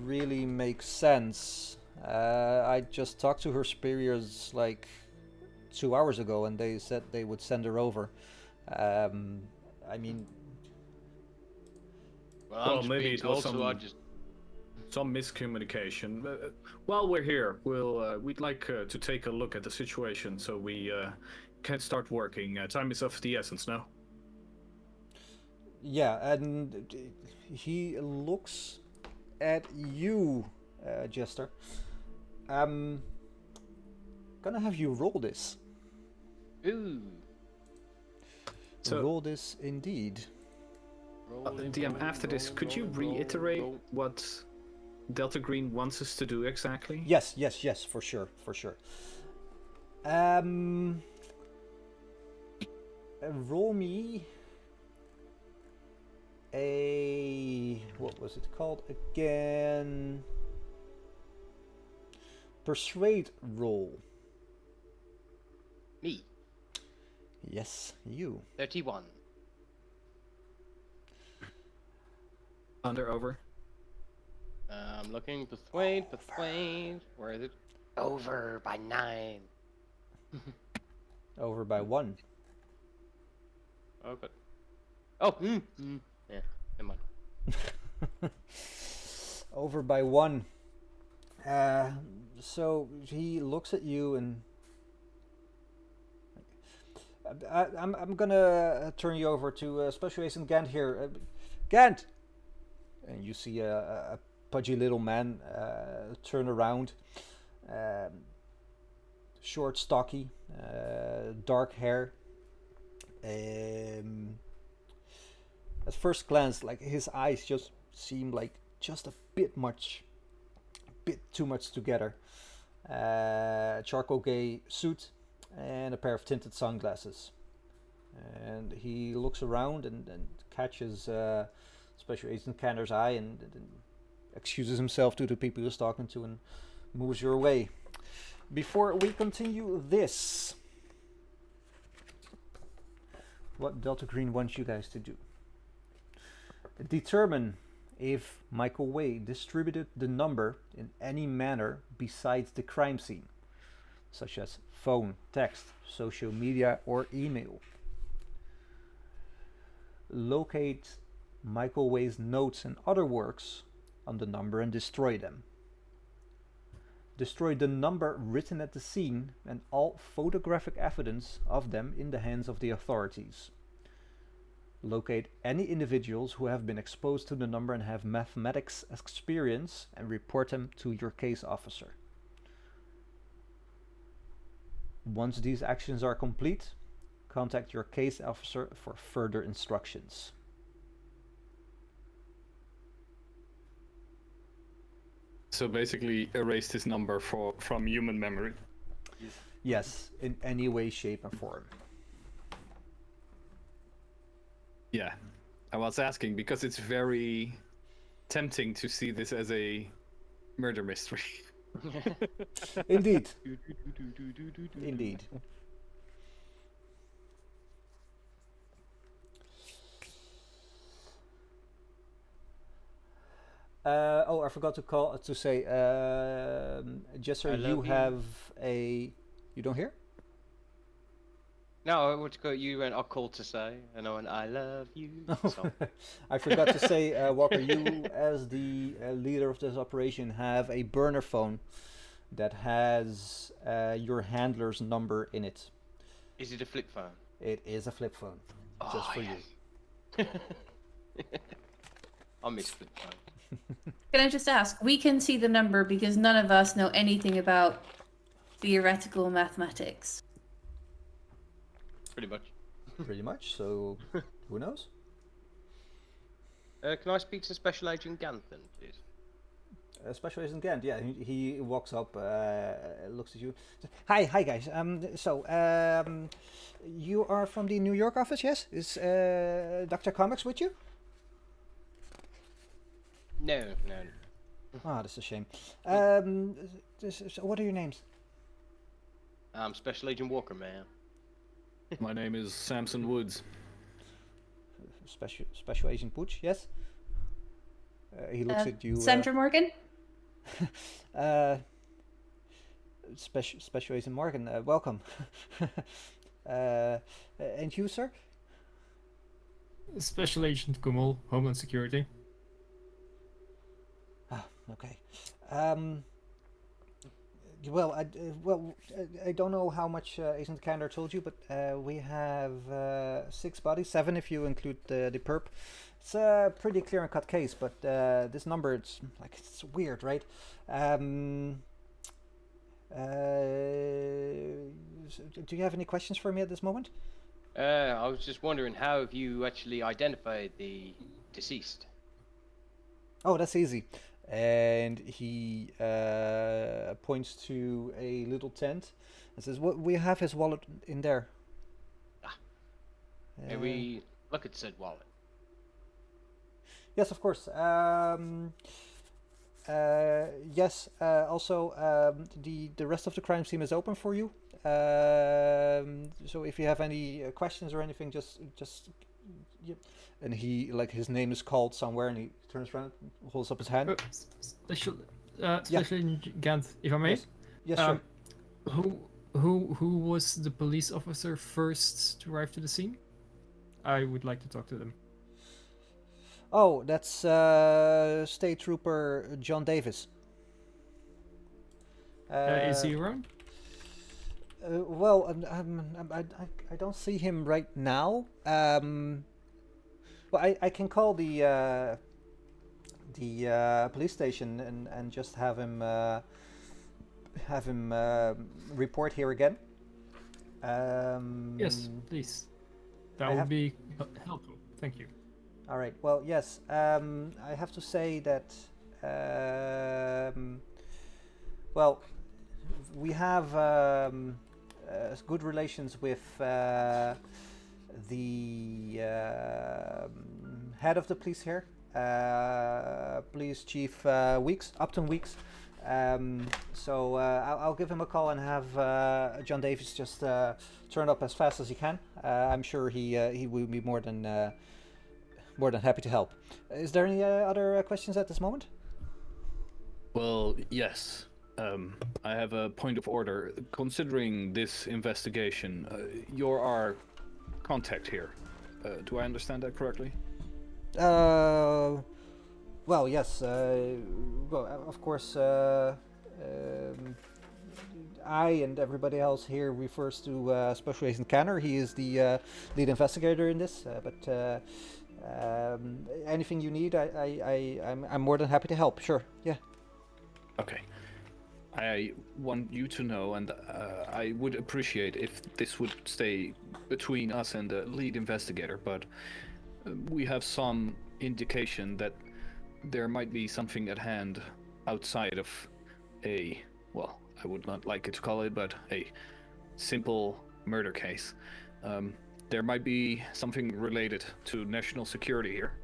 really make sense. I just talked to her superiors like 2 hours ago, and they said they would send her over. I mean, Well, Well, I'm just maybe being it was told, so I just. some miscommunication. While we're here, we'd like to take a look at the situation so we can start working. Time is of the essence now. yeah, and he looks at you, Jester. Gonna have you roll this. Ooh. So- Roll this indeed. DM, after this, could you reiterate what Delta Green wants us to do exactly? Yes, for sure. Roll me a, what was it called again? Persuade roll. Me. Yes, you. 31. Under, over? I'm looking. Persuade. Where is it? Over by 9. Over by 1. Oh, but. Oh, yeah, never mind. Over by 1. So he looks at you and I'm gonna turn you over to Special Agent Gant here. Gant! And you see a pudgy little man turn around. Short, stocky, dark hair. At first glance, like his eyes just seem like just a bit too much together. Charcoal gray suit and a pair of tinted sunglasses. And he looks around and catches Special Agent Canor's eye and excuses himself to the people he's talking to and moves your way. Before we continue this, what Delta Green wants you guys to do: determine if Michael Way distributed the number in any manner besides the crime scene, such as phone, text, social media, or email. Locate Michael Way's notes and other works on the number and destroy them. Destroy the number written at the scene and all photographic evidence of them in the hands of the authorities. Locate any individuals who have been exposed to the number and have mathematics experience and report them to your case officer. Once these actions are complete, contact your case officer for further instructions. So basically erase this number from human memory. Yes, in any way, shape, and form. Yeah, I was asking because it's very tempting to see this as a murder mystery. Indeed. Indeed. I forgot to say, Jesser, you have a. You don't hear? No, what you went, I'll call to say, and I went, I love you. So. I forgot to say, Walker, you as the leader of this operation have a burner phone that has your handler's number in it. Is it a flip phone? It is a flip phone, just for you. I miss flip phones. Can I just ask? We can see the number because none of us know anything about theoretical mathematics. Pretty much. Pretty much. So, who knows? Can I speak to Special Agent Ganthan, please? Special Agent Gant, yeah, he walks up, looks at you. Hi guys. You are from the New York office, yes? Is Dr. Comics with you? No. Ah, that's a shame. So what are your names? I'm Special Agent Walker, man. My name is Samson Woods. Special Agent Pooch, yes? He looks at you. Sandra Morgan? Special Agent Morgan, welcome. And you, sir? Special Agent Kummel, Homeland Security. Ah, okay. Well, I don't know how much Agent Canor told you, but we have 6 bodies, 7 if you include the perp. It's a pretty clear and cut case, but this number, it's weird, right? Do you have any questions for me at this moment? I was just wondering, how have you actually identified the deceased? Oh, that's easy. And he points to a little tent and says, we have his wallet in there." May we look at said wallet? Yes, of course. Yes. Also, the rest of the crime scene is open for you. So if you have any questions or anything, just yep. And he, like, his name is called somewhere, and he turns around, holds up his hand. Special Agent Gant, if I may. Yes, yes, sure. Who was the police officer first to arrive to the scene? I would like to talk to them. Oh, that's State Trooper John Davis. Is he around? Well, I don't see him right now. Well, I can call the police station and just have him report here again. Yes, please. That would be helpful. Thank you. All right. Well, yes. I have to say that. Well, we have good relations with the head of the police here, Police Chief Upton Weeks. So I'll give him a call and have John Davis just turn up as fast as he can. I'm sure he will be more than happy to help. Is there any other questions at this moment? Well, yes. I have a point of order. Considering this investigation, you're our contact here. Do I understand that correctly? Well, yes. Well, of course, I and everybody else here refers to Special Agent Canor. He is the lead investigator in this. But anything you need, I'm more than happy to help. Sure. Yeah. Okay. I want you to know, and I would appreciate if this would stay between us and the lead investigator, but we have some indication that there might be something at hand outside of a, well, I would not like it to call it, but a simple murder case. There might be something related to national security here,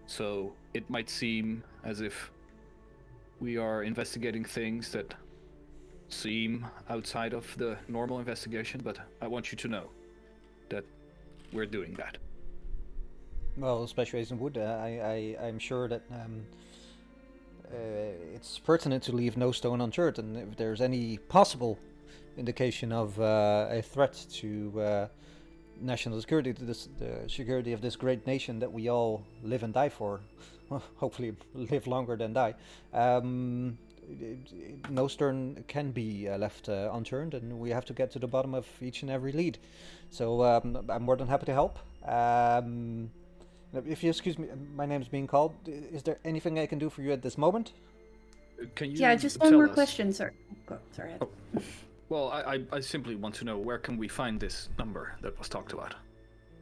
so it might seem as if we are investigating things that seem outside of the normal investigation, but I want you to know that we're doing that. Well, Special Agent Wood, I'm sure that it's pertinent to leave no stone unturned, and if there's any possible indication of a threat to national security, to the security of this great nation that we all live and die for, well, hopefully live longer than die, no stone can be left unturned, and we have to get to the bottom of each and every lead. So I'm more than happy to help. If you excuse me, my name's being called. Is there anything I can do for you at this moment? Can you just one tell more us? question, sir. Oh, sorry. Oh. Well, I simply want to know, where can we find this number that was talked about?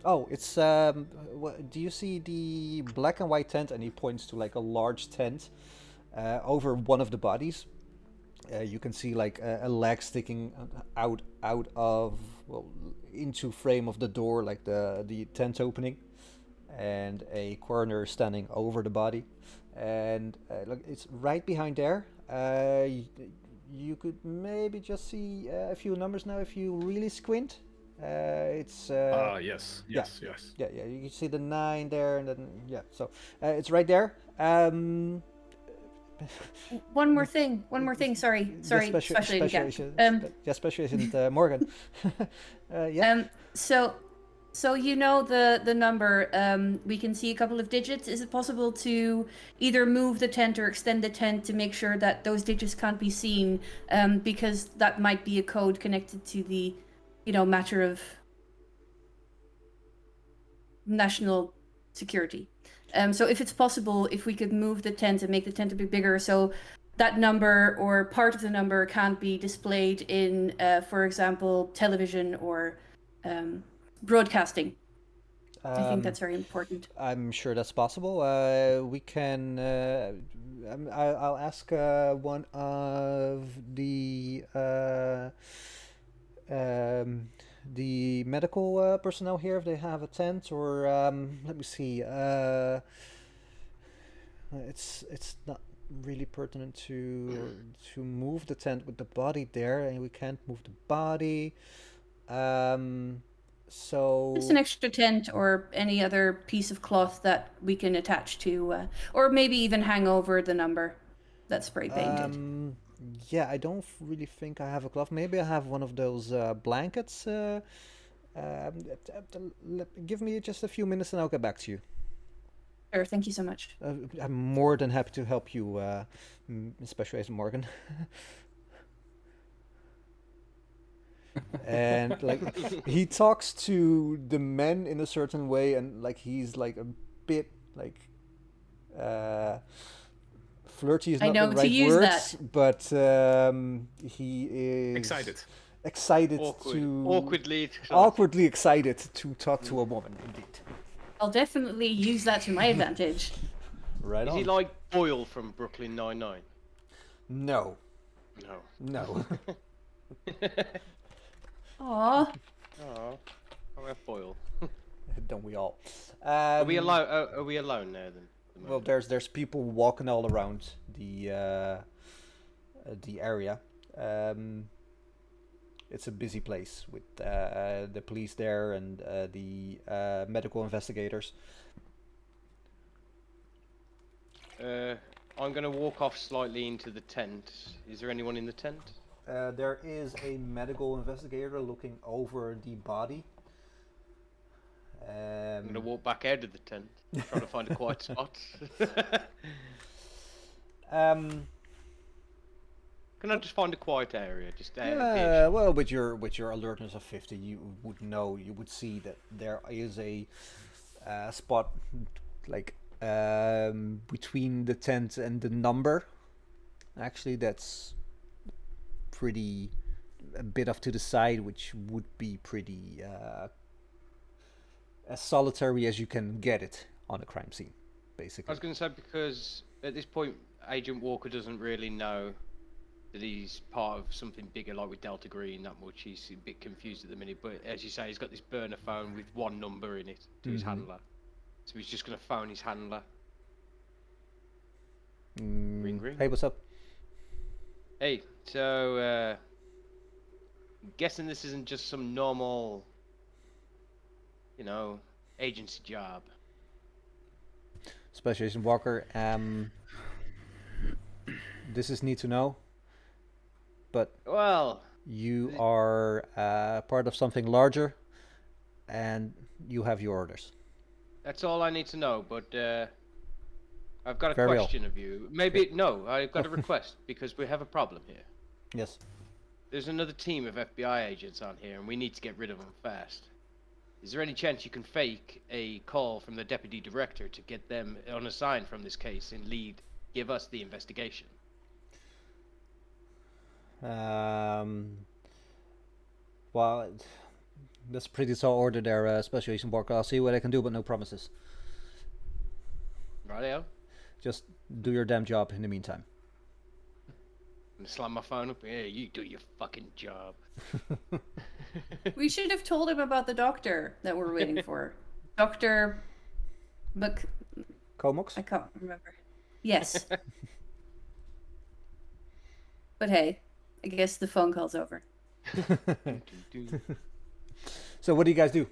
Oh, it's do you see the black and white tent? And he points to like a large tent over one of the bodies. You can see like a leg sticking out of, well, into frame of the door, like the tent opening, and a coroner standing over the body, and look, it's right behind there. You could maybe just see a few numbers now if you really squint. It's yes. Yeah, you can see the 9 there, and then so it's right there. One more thing. Sorry, Special Agent Gap. Special Agent Morgan. Yeah. So you know the number. We can see a couple of digits. Is it possible to either move the tent or extend the tent to make sure that those digits can't be seen? Because that might be a code connected to the, matter of national security. So if it's possible, if we could move the tent and make the tent a bit bigger, so that number or part of the number can't be displayed in, for example, television or broadcasting. I think that's very important. I'm sure that's possible. We can. I'll ask one of the medical personnel here if they have a tent, or let me see. It's not really pertinent to move the tent with the body there, and we can't move the body. So just an extra tent or any other piece of cloth that we can attach to, or maybe even hang over the number that's spray painted. Yeah, I don't really think I have a cloth. Maybe I have one of those blankets. Give me just a few minutes and I'll get back to you. Sure, thank you so much. I'm more than happy to help you, Special Agent Morgan. And like he talks to the men in a certain way, and like he's like a bit like flirty is not the right words, but he is excited awkwardly excited to talk to a woman. Indeed, I'll definitely use that to my advantage. Right on. Is he like Boyle from Brooklyn Nine-Nine? No. Aww. I have Boyle. Don't we all? Are we alone? Are we alone now then? Well, there's people walking all around the area. It's a busy place with the police there and the medical investigators. I'm going to walk off slightly into the tent. Is there anyone in the tent? There is a medical investigator looking over the body. I'm going to walk back out of the tent, trying to find a quiet spot. Can I just find a quiet area? Just well, with your alertness of 50, you would see that there is a spot like between the tent and the number. Actually, that's pretty a bit off to the side, which would be pretty as solitary as you can get it on a crime scene, basically. I was going to say, because at this point, Agent Walker doesn't really know that he's part of something bigger, like with Delta Green, that much. He's a bit confused at the minute, but as you say, he's got this burner phone with one number in it to his handler. So he's just going to phone his handler. Ring, ring. Hey, what's up? Hey, so, guessing this isn't just some normal, agency job. Special Agent Walker, this is need to know, but you are part of something larger, and you have your orders. That's all I need to know, but I've got a question of you. I've got a request, because we have a problem here. Yes. There's another team of FBI agents on here, and we need to get rid of them fast. Is there any chance you can fake a call from the deputy director to get them unassigned from this case and give us the investigation? Well, that's a pretty tall order there, Special Agent Walker. I'll see what I can do, but no promises. Rightio. Just do your damn job in the meantime. I'm gonna slam my phone up. Yeah, you do your fucking job. We should have told him about the doctor that we're waiting for. Dr. Comox? I can't remember. Yes. But hey, I guess the phone call's over. So what do you guys do?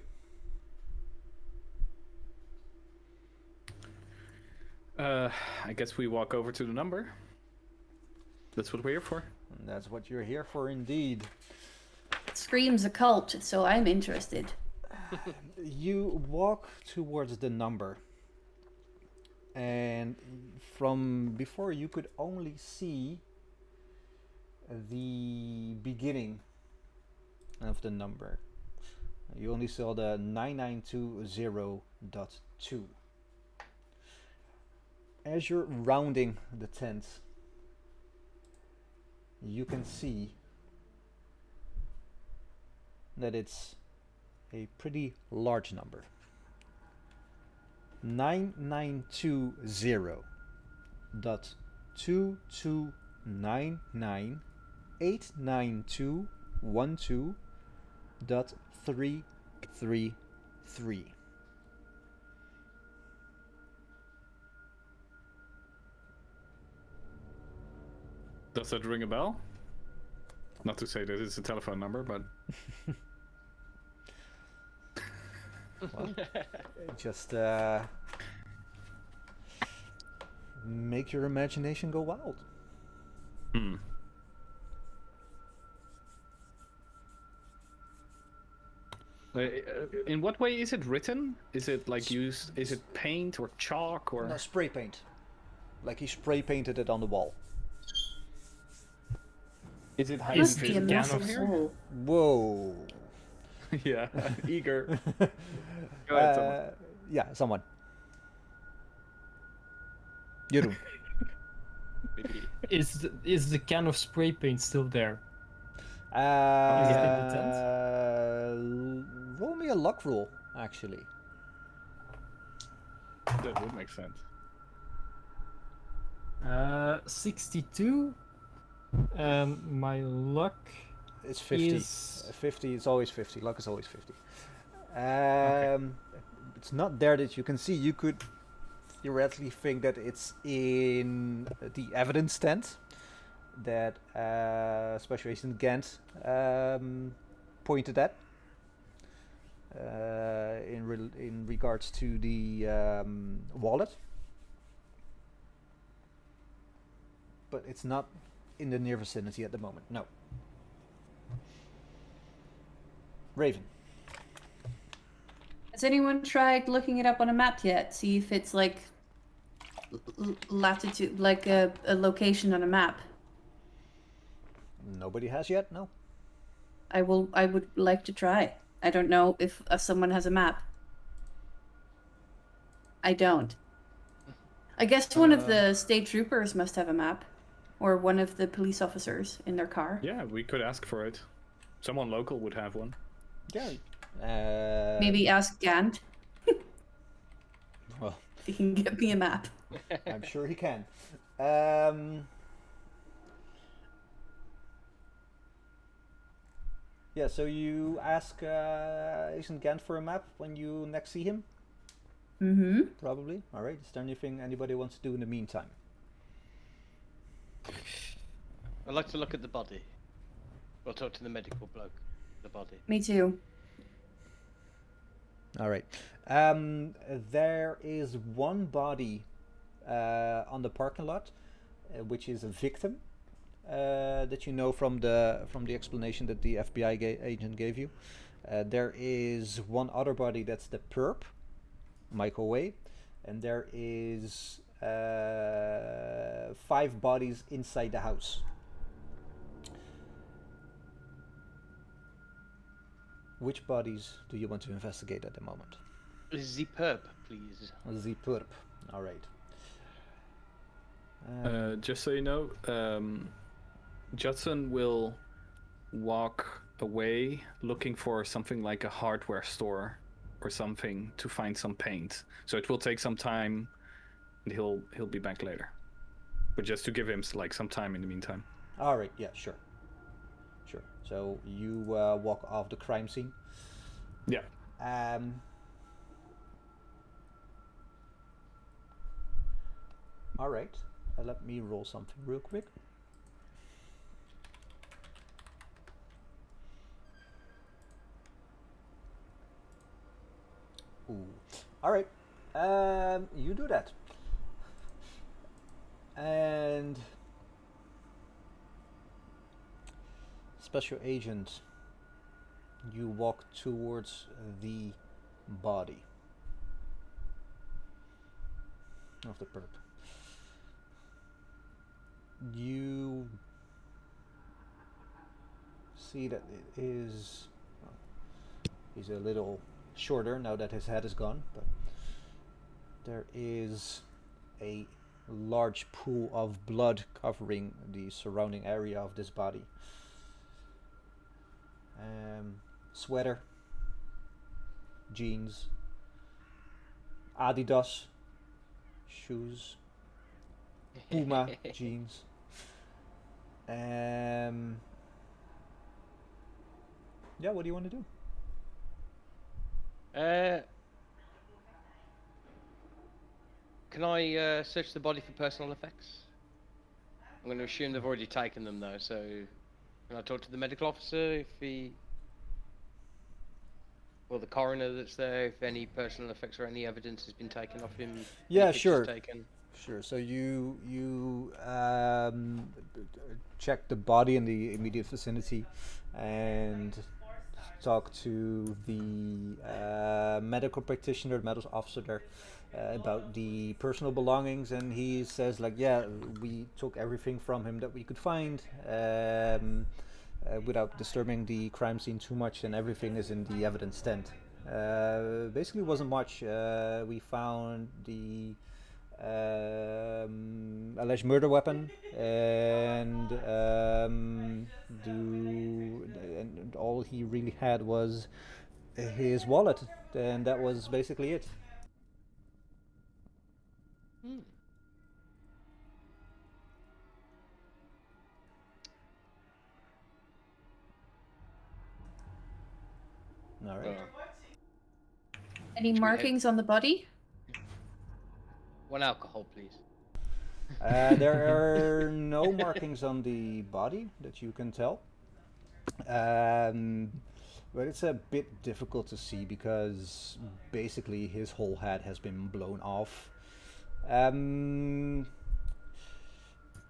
I guess we walk over to the number. That's what we're here for. And that's what you're here for, indeed. It screams occult, so I'm interested. You walk towards the number, and from before you could only see the beginning of the number. You only saw the 9920.2. As you're rounding the tens, you can see that it's a pretty large number. 9920.22998921.333. Does that ring a bell? Not to say that it's a telephone number, but Well, just make your imagination go wild. In what way is it written? Is it like used? Is it paint or chalk or? No, spray paint. Like he spray painted it on the wall. Is it Is Must be a the massive Canor- hole. Whoa. Yeah, eager. Go ahead, someone. Yeah, someone. Jeroen. Is the can of spray paint still there? Uh, Is it in the tent? Roll me a luck roll, actually. That would make sense. 62. My luck It's 50. is 50, it's always 50. Luck is always 50. Okay. It's not there that you can see. You could theoretically think that it's in the evidence tent that Special Agent Gant pointed at in regards to the wallet. But it's not in the near vicinity at the moment, no. Raven. Has anyone tried looking it up on a map yet? See if it's like latitude, like a location on a map. Nobody has yet, no. I would like to try. I don't know if someone has a map. I don't. I guess one of the state troopers must have a map. Or one of the police officers in their car. Yeah, we could ask for it. Someone local would have one. Yeah. Maybe ask Gant Well, if he can get me a map. I'm sure he can. Yeah, so you ask Agent Gant for a map when you next see him? Mm-hmm. Probably. Alright, is there anything anybody wants to do in the meantime? I'd like to look at the body. Or talk to the medical bloke. The body. Me too. Alright. There is one body on the parking lot, which is a victim that you know from the explanation that the FBI agent gave you. There is one other body that's the perp, Michael Way, and there is 5 bodies inside the house. Which bodies do you want to investigate at the moment? The perp, please. The perp. All right. Just so you know, Judson will walk away looking for something like a hardware store or something to find some paint. So it will take some time, and he'll be back later. But just to give him like some time in the meantime. All right. Yeah. Sure. Sure. So you walk off the crime scene. Yeah. All right. Let me roll something real quick. Ooh. All right. You do that. And Special Agent, you walk towards the body of the perp. You see that it is... well, he's a little shorter now that his head is gone, but there is a large pool of blood covering the surrounding area of this body. Sweater, jeans, Adidas shoes, Puma jeans. Yeah, what do you want to do? Can I search the body for personal effects? I'm going to assume they've already taken them though, so can I talk to the medical officer if he... or the coroner that's there, if any personal effects or any evidence has been taken off him? Yeah, any pictures sure. Taken? Sure. So you check the body in the immediate vicinity and talk to the medical practitioner, the medical officer there, about the personal belongings, and he says like, yeah, we took everything from him that we could find without disturbing the crime scene too much, and everything is in the evidence tent. Basically wasn't much. We found the alleged murder weapon and and all he really had was his wallet, and that was basically it. All right. Any markings on the body? One alcohol, please. There are no markings on the body that you can tell. But it's a bit difficult to see because basically his whole head has been blown off. Raven,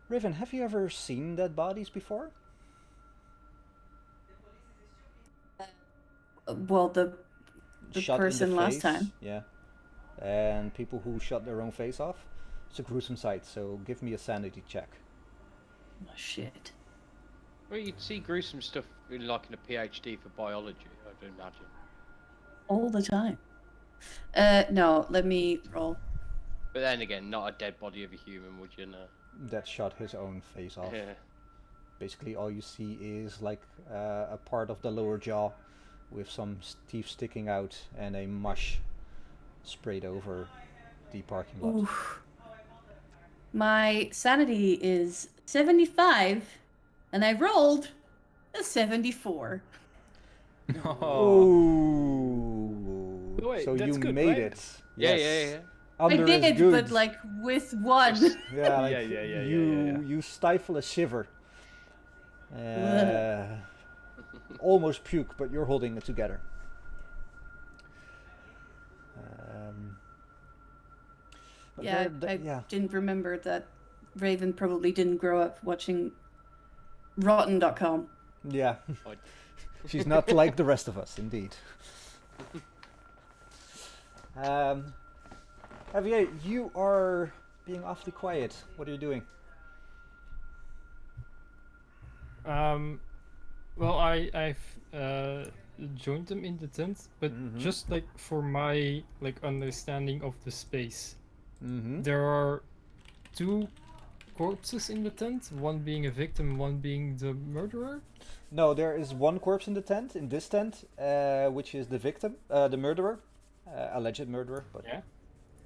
have you ever seen dead bodies before? Well, the Shot in the person last face, time. yeah. And people who shot their own face off. It's a gruesome sight, so give me a sanity check. Oh, shit. Well, you'd see gruesome stuff in like in a PhD for biology, I'd imagine. All the time. No, let me roll. But then again, not a dead body of a human, would you know? That shot his own face off. Yeah. Basically all you see is like a part of the lower jaw with some teeth sticking out and a mush sprayed over the parking lot. Oof. My sanity is 75, and I rolled a 74. Oh. Wait, So that's you good, made right? it. Yeah, Yes. yeah. Under I is did, good. but like with one. Yeah, like Yeah. you stifle a shiver. Almost puke, but you're holding it together. But Yeah, yeah. didn't remember that Raven probably didn't grow up watching Rotten.com. Yeah. Odd. She's not like the rest of us, indeed. Javier, you are being awfully quiet. What are you doing? Well, I've joined them in the tent, but just like for my like understanding of the space, there are two corpses in the tent, one being a victim, one being the murderer. No, there is one corpse in the tent, in this tent, which is the victim, the murderer, alleged murderer, but Yeah.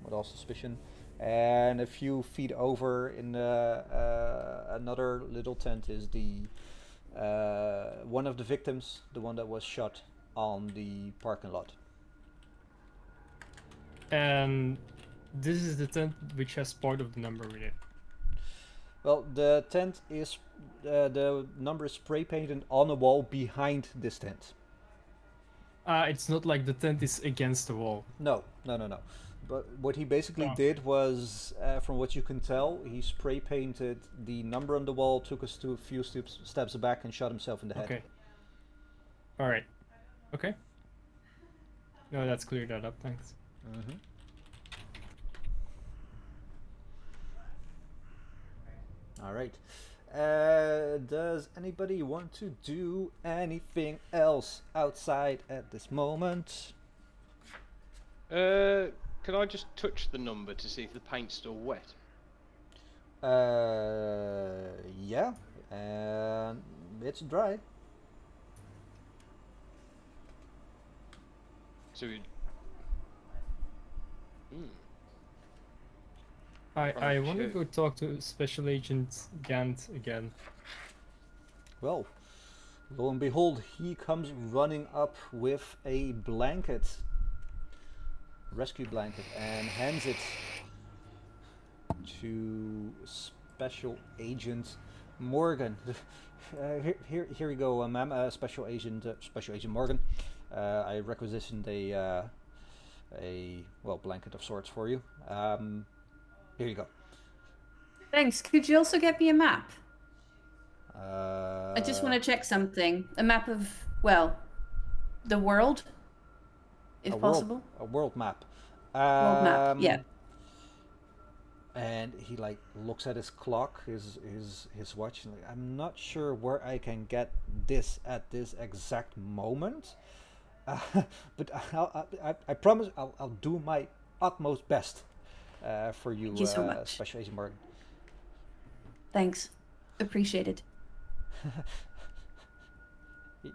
with all suspicion. And a few feet over in another little tent is the one of the victims, the one that was shot on the parking lot. And this is the tent which has part of the number in it. Well, the tent is the number is spray painted on a wall behind this tent. It's not like the tent is against the wall. No. But what he basically did was, from what you can tell, he spray painted the number on the wall, took us to a few steps back, and shot himself in the head. Okay. All right. Okay. No, that's cleared that up. Thanks. Mm-hmm. All right. Does anybody want to do anything else outside at this moment? Can I just touch the number to see if the paint's still wet? Yeah, and it's dry. So we... I want to go talk to Special Agent Gant again. Well, lo and behold, he comes running up with a blanket, rescue blanket, and hands it to Special Agent Morgan. Here we go, ma'am. Special Agent Morgan. I requisitioned a blanket of sorts for you. Here you go. Thanks. Could you also get me a map? I just want to check something. A map of, well, the world, if possible. A world map. World map, yeah. And he like looks at his clock, his watch, and like, I'm not sure where I can get this at this exact moment. But I promise I'll do my utmost best for you. Thank you so much. Special Agent Morgan. Thanks. Appreciated.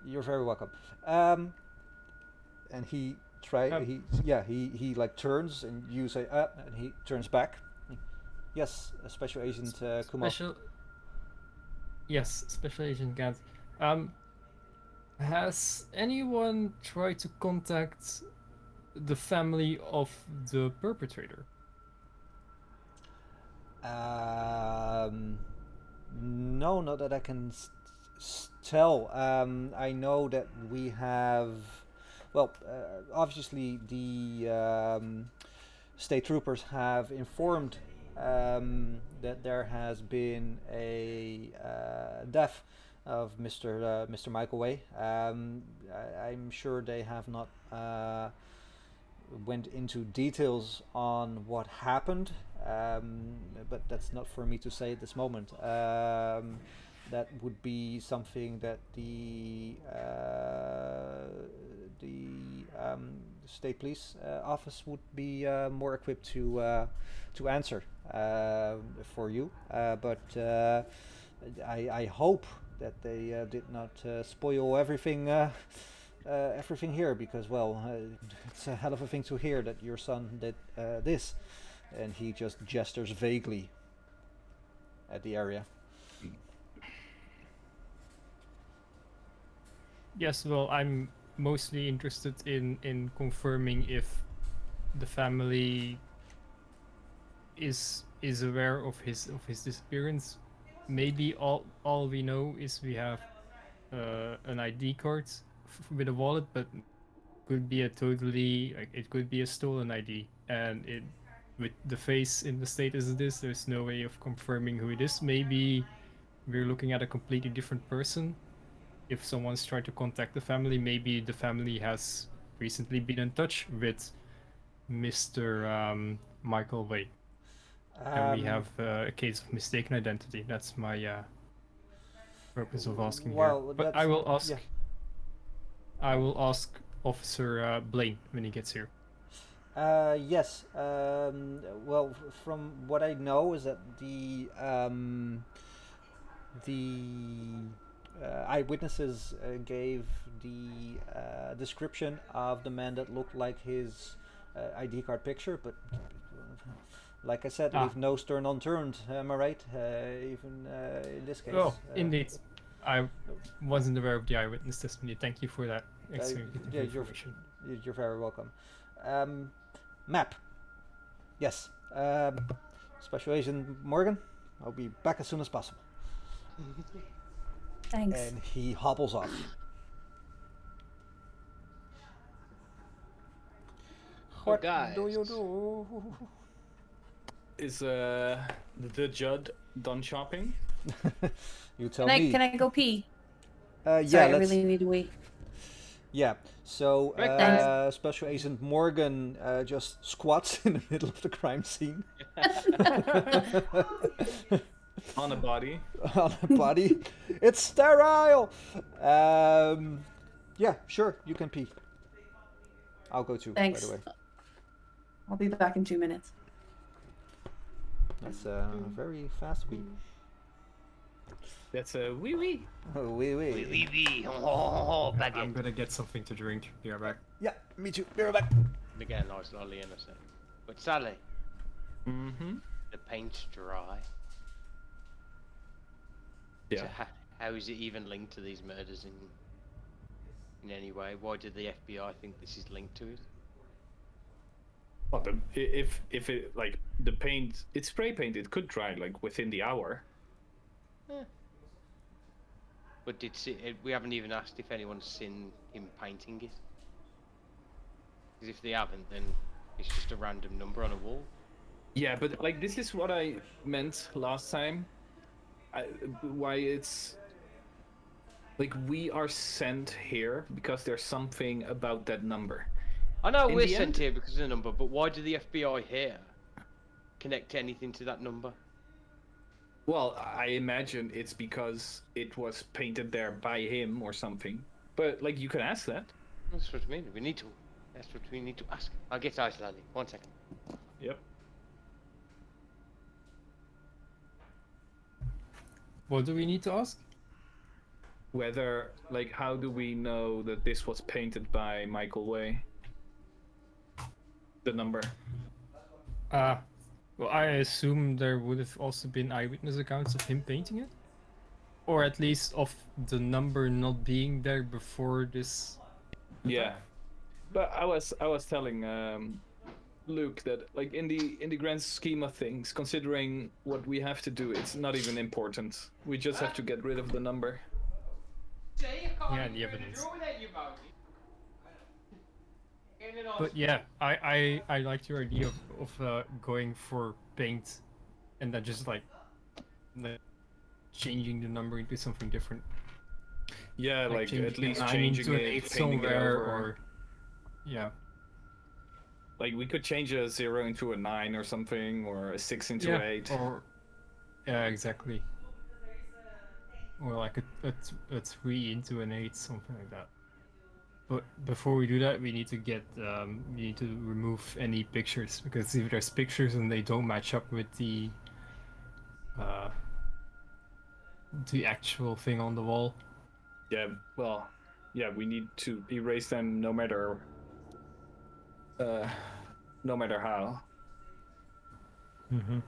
You're very welcome. And he he like turns, and you say and he turns back. Yes, Special Agent Kumar. Yes, Special Agent Gant. Has anyone tried to contact the family of the perpetrator? No, not that I can tell. I know that we have, obviously the state troopers have informed that there has been a death of Mr. Michael Way. I'm sure they have not went into details on what happened, but that's not for me to say at this moment. That would be something that the state police office would be more equipped to answer for you. But I hope that they did not spoil everything here, because it's a hell of a thing to hear that your son did this. And he just gestures vaguely at the area. Yes, well, I'm mostly interested in confirming if the family is aware of his disappearance. Maybe all we know is we have an ID card with a wallet, but could be it could be a stolen ID, and it with the face in the state as it is, there's no way of confirming who it is. Maybe we're looking at a completely different person. If someone's trying to contact the family, maybe the family has recently been in touch with Mr. Michael Way. And we have a case of mistaken identity. That's my purpose of asking here. But I will ask. Yeah. I will ask Officer Blaine when he gets here. Yes. Well, from what I know is that the eyewitnesses gave the description of the man that looked like his ID card picture, but like I said, leave no stone unturned. Am I right? Even in this case. Oh, indeed. I wasn't aware of the eyewitness testimony. Thank you for that extra information. You're very welcome. Map. Yes. Special Agent Morgan, I'll be back as soon as possible. Thanks. And he hobbles off. What guys. do you do? Is the Judd done shopping? You tell Can I me. can I go pee? Yeah, Sorry, I let's. really need to wee. Yeah. So Thanks. Special Agent Morgan just squats in the middle of the crime scene On a body. on a body. It's sterile. Yeah, sure, you can pee. I'll go too. Thanks. By the way, I'll be back in 2 minutes. that's a very fast wee. That's a wee wee. Oh, wee wee. Wee. Oh, I'm baguette. gonna get something to drink. Be right back. Yeah, me too. Be right back. We get a nice lolly in a sec. But Sally, Mm-hmm. the paint's dry. Yeah. So how is it even linked to these murders in any way? Why did the FBI think this is linked to it? Well, if it like the paint, it's spray paint, it could dry like within the hour. But we haven't even asked if anyone's seen him painting it. Because if they haven't, then it's just a random number on a wall. Yeah, but like this is what I meant last time. Why it's like we are sent here because there's something about that number. I know In we're the sent end- here because of the number, but why do the FBI here connect anything to that number? Well, I imagine it's because it was painted there by him or something. But like you can ask that. That's what I mean. That's what we need to ask. I'll get Ice Lally. 1 second. Yep. What do we need to ask? Whether like how do we know that this was painted by Michael Way? The number. Well, I assume there would have also been eyewitness accounts of him painting it, or at least of the number not being there before this. Yeah, but I was telling Luke that like in the grand scheme of things, considering what we have to do, it's not even important. We just have to get rid of the number. Yeah, the evidence. But yeah, I liked your idea of going for paint, and then just like changing the number into something different. Yeah, like changing at least a 9 changing into an it, 8 painting it somewhere, over. or yeah. Like we could change a 0 into a 9 or something, or a 6 into Yeah, 8. or yeah, exactly. Or like a 3 into an 8, something like that. But before we do that, we need to remove any pictures, because if there's pictures and they don't match up with the actual thing on the wall. Yeah, well, yeah, we need to erase them no matter how. Mm-hmm.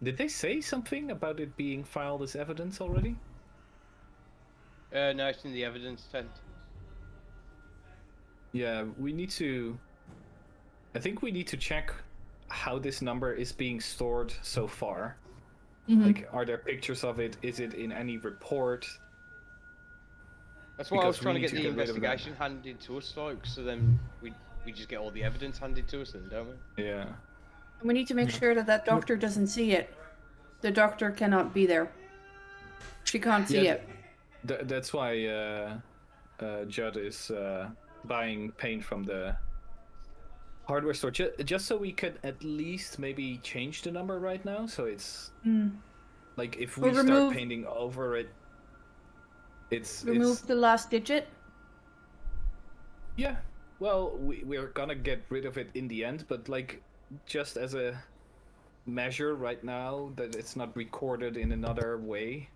Did they say something about it being filed as evidence already? No, it's in the evidence tent. Yeah, we need to. I think we need to check how this number is being stored so far. Mhm. Like, are there pictures of it? Is it in any report? That's why I was Because we trying to need get to the get rid of that. investigation handed to us, like, so then we just get all the evidence handed to us, then, don't we? Yeah. And we need to make sure that that doctor doesn't see it. The doctor cannot be there. She can't see Yeah, it. That's why Judd is buying paint from the hardware store, just so we could at least maybe change the number right now. So it's like if we Or start remove- painting over it, it's Remove the last digit. yeah. Well, we're gonna get rid of it in the end, but like just as a measure right now that it's not recorded in another way.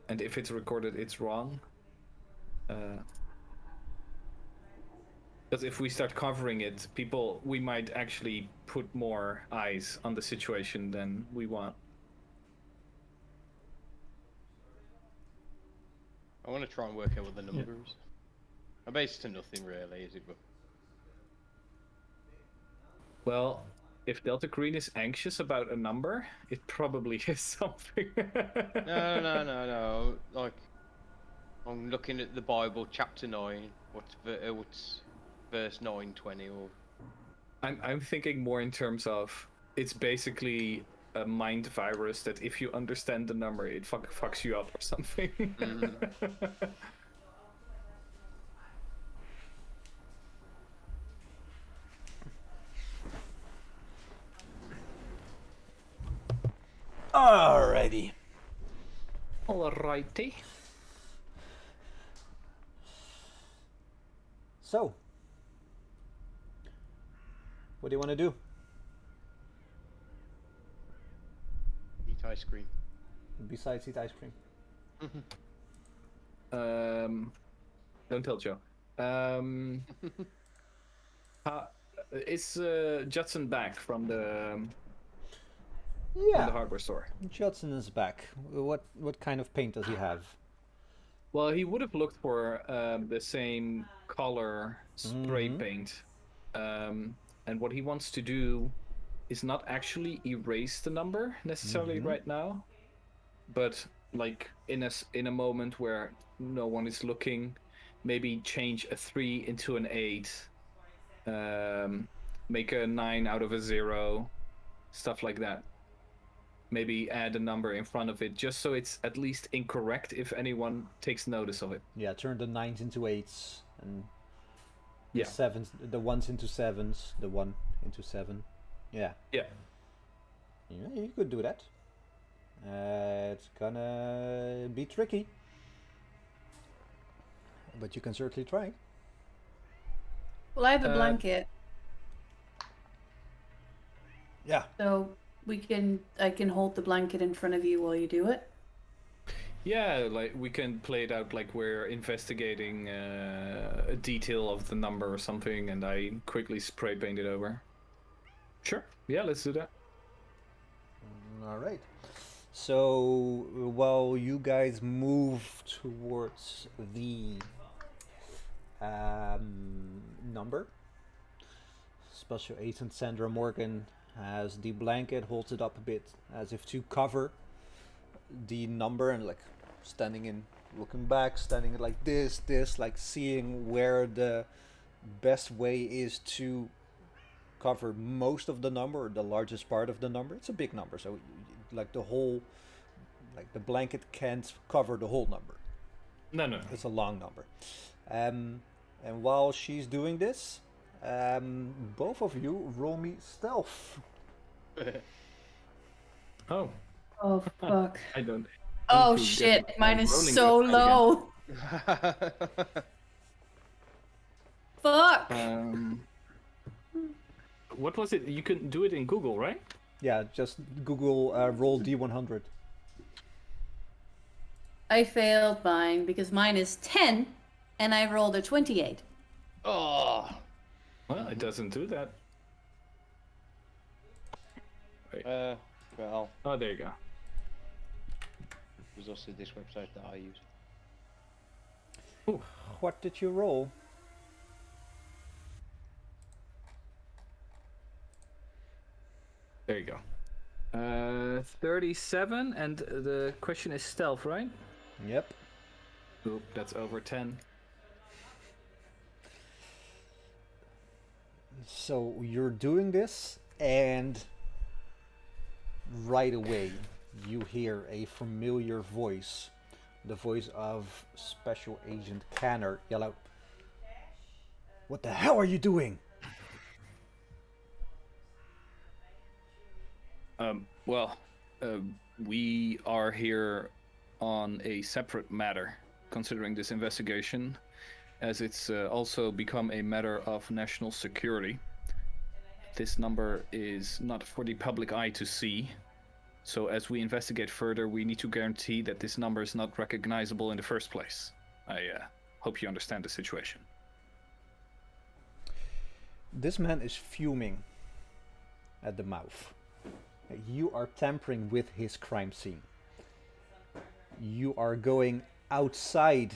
And if it's recorded, it's wrong. Because if we start covering it, we might actually put more eyes on the situation than we want. I want to try and work out what the number is. I bet it's to nothing, really, is it? But Well, if Delta Green is anxious about a number, it probably is something. no. Like, I'm looking at the Bible, chapter 9. What's verse 9:20 or? I'm thinking more in terms of it's basically a mind virus that if you understand the number, it fucks you up or something. Alrighty. Alrighty. So, what do you want to do? Eat ice cream. Besides eat ice cream? Don't tell Joe. Is Judson back from the hardware store? Judson is back. What kind of paint does he have? Well, he would have looked for the same color spray paint. And what he wants to do is not actually erase the number necessarily right now, but like in a moment where no one is looking, maybe change a 3 into an 8, make a 9 out of a 0, stuff like that. Maybe add a number in front of it, just so it's at least incorrect if anyone takes notice of it. Yeah, turn the 9s into 8s, and Yeah. the 7s, the 1s into 7s, the 1 into 7. Yeah. Yeah. Yeah, you could do that. It's gonna be tricky, but you can certainly try. Well, I have a blanket, Yeah. so I can hold the blanket in front of you while you do it. Yeah, like we can play it out like we're investigating a detail of the number or something, and I quickly spray paint it over. Sure. Yeah, let's do that. All right. So while you guys move towards the number, Special Agent Sandra Morgan has the blanket, holds it up a bit as if to cover the number, and like standing in, looking back, standing like this, like seeing where the best way is to cover most of the number, or the largest part of the number. It's a big number, so like the whole, like the blanket can't cover the whole number. No. It's a long number. And while she's doing this, both of you roll me stealth. Oh. Oh fuck! I don't. Oh need to shit! get my Mine is rolling so website again. low. Fuck! What was it? You can do it in Google, right? Yeah, just Google roll D100. I failed mine because mine is 10, and I rolled a 28. Oh. Well, it doesn't do that. Wait. Well, Oh, there you go. there's also this website that I use. Ooh, what did you roll? There you go. 37, and the question is stealth, right? Yep. Oop, that's over 10. So you're doing this, and right away you hear a familiar voice, the voice of Special Agent Canor, yell out, "What the hell are you doing?" We are here on a separate matter, considering this investigation, as it's also become a matter of national security. This number is not for the public eye to see, so as we investigate further, we need to guarantee that this number is not recognizable in the first place. I hope you understand the situation. This man is fuming at the mouth. You are tampering with his crime scene. You are going outside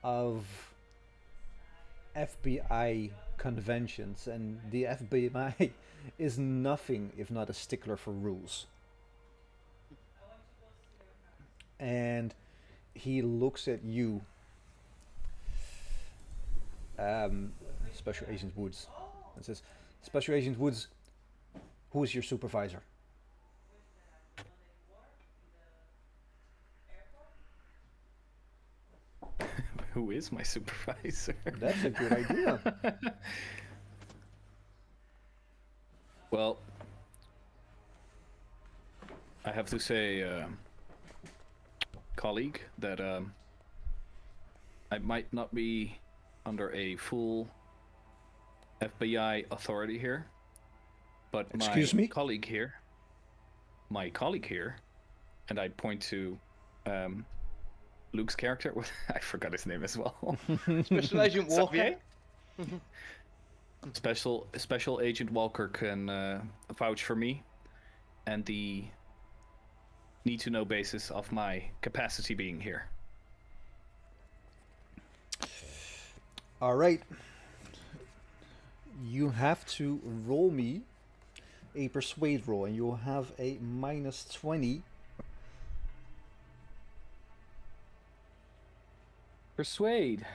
of FBI conventions, and the FBI is nothing if not a stickler for rules. And he looks at you, Special Agent Woods, and says, Special Agent Woods, who is your supervisor? Who is my supervisor? That's a good idea. Well, I have to say, colleague, that I might not be under a full FBI authority here, but Excuse my me? colleague here, and I point to Luke's character. I forgot his name as well. Special Agent Walker. Special Agent Walker can vouch for me, and the need-to-know basis of my capacity being here. All right. You have to roll me a persuade roll, and you'll have a -20. Persuade.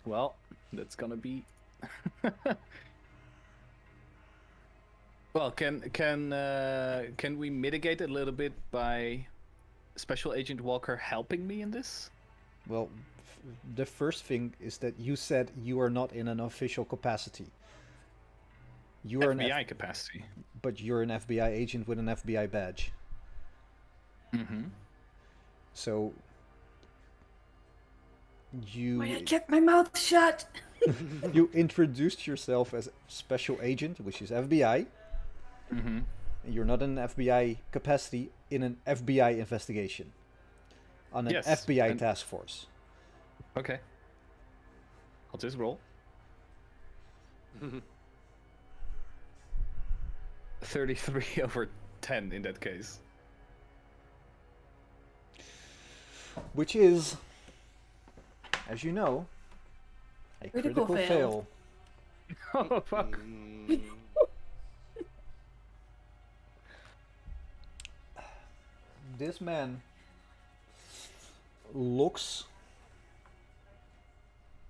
Well, that's gonna be. Well, can we mitigate a little bit by Special Agent Walker helping me in this? Well, the first thing is that you said you are not in an official capacity. You are FBI capacity. but you're an FBI agent with an FBI badge. Mm-hmm. So Why I you kept my mouth shut. you introduced yourself as special agent, which is FBI. Mm-hmm. And you're not in an FBI capacity in an FBI investigation on an Yes, FBI and- task force. Okay. I'll just roll. 33 over 10 in that case. Which is, as you know, a Critical critical fail. fail. Oh, fuck. This man looks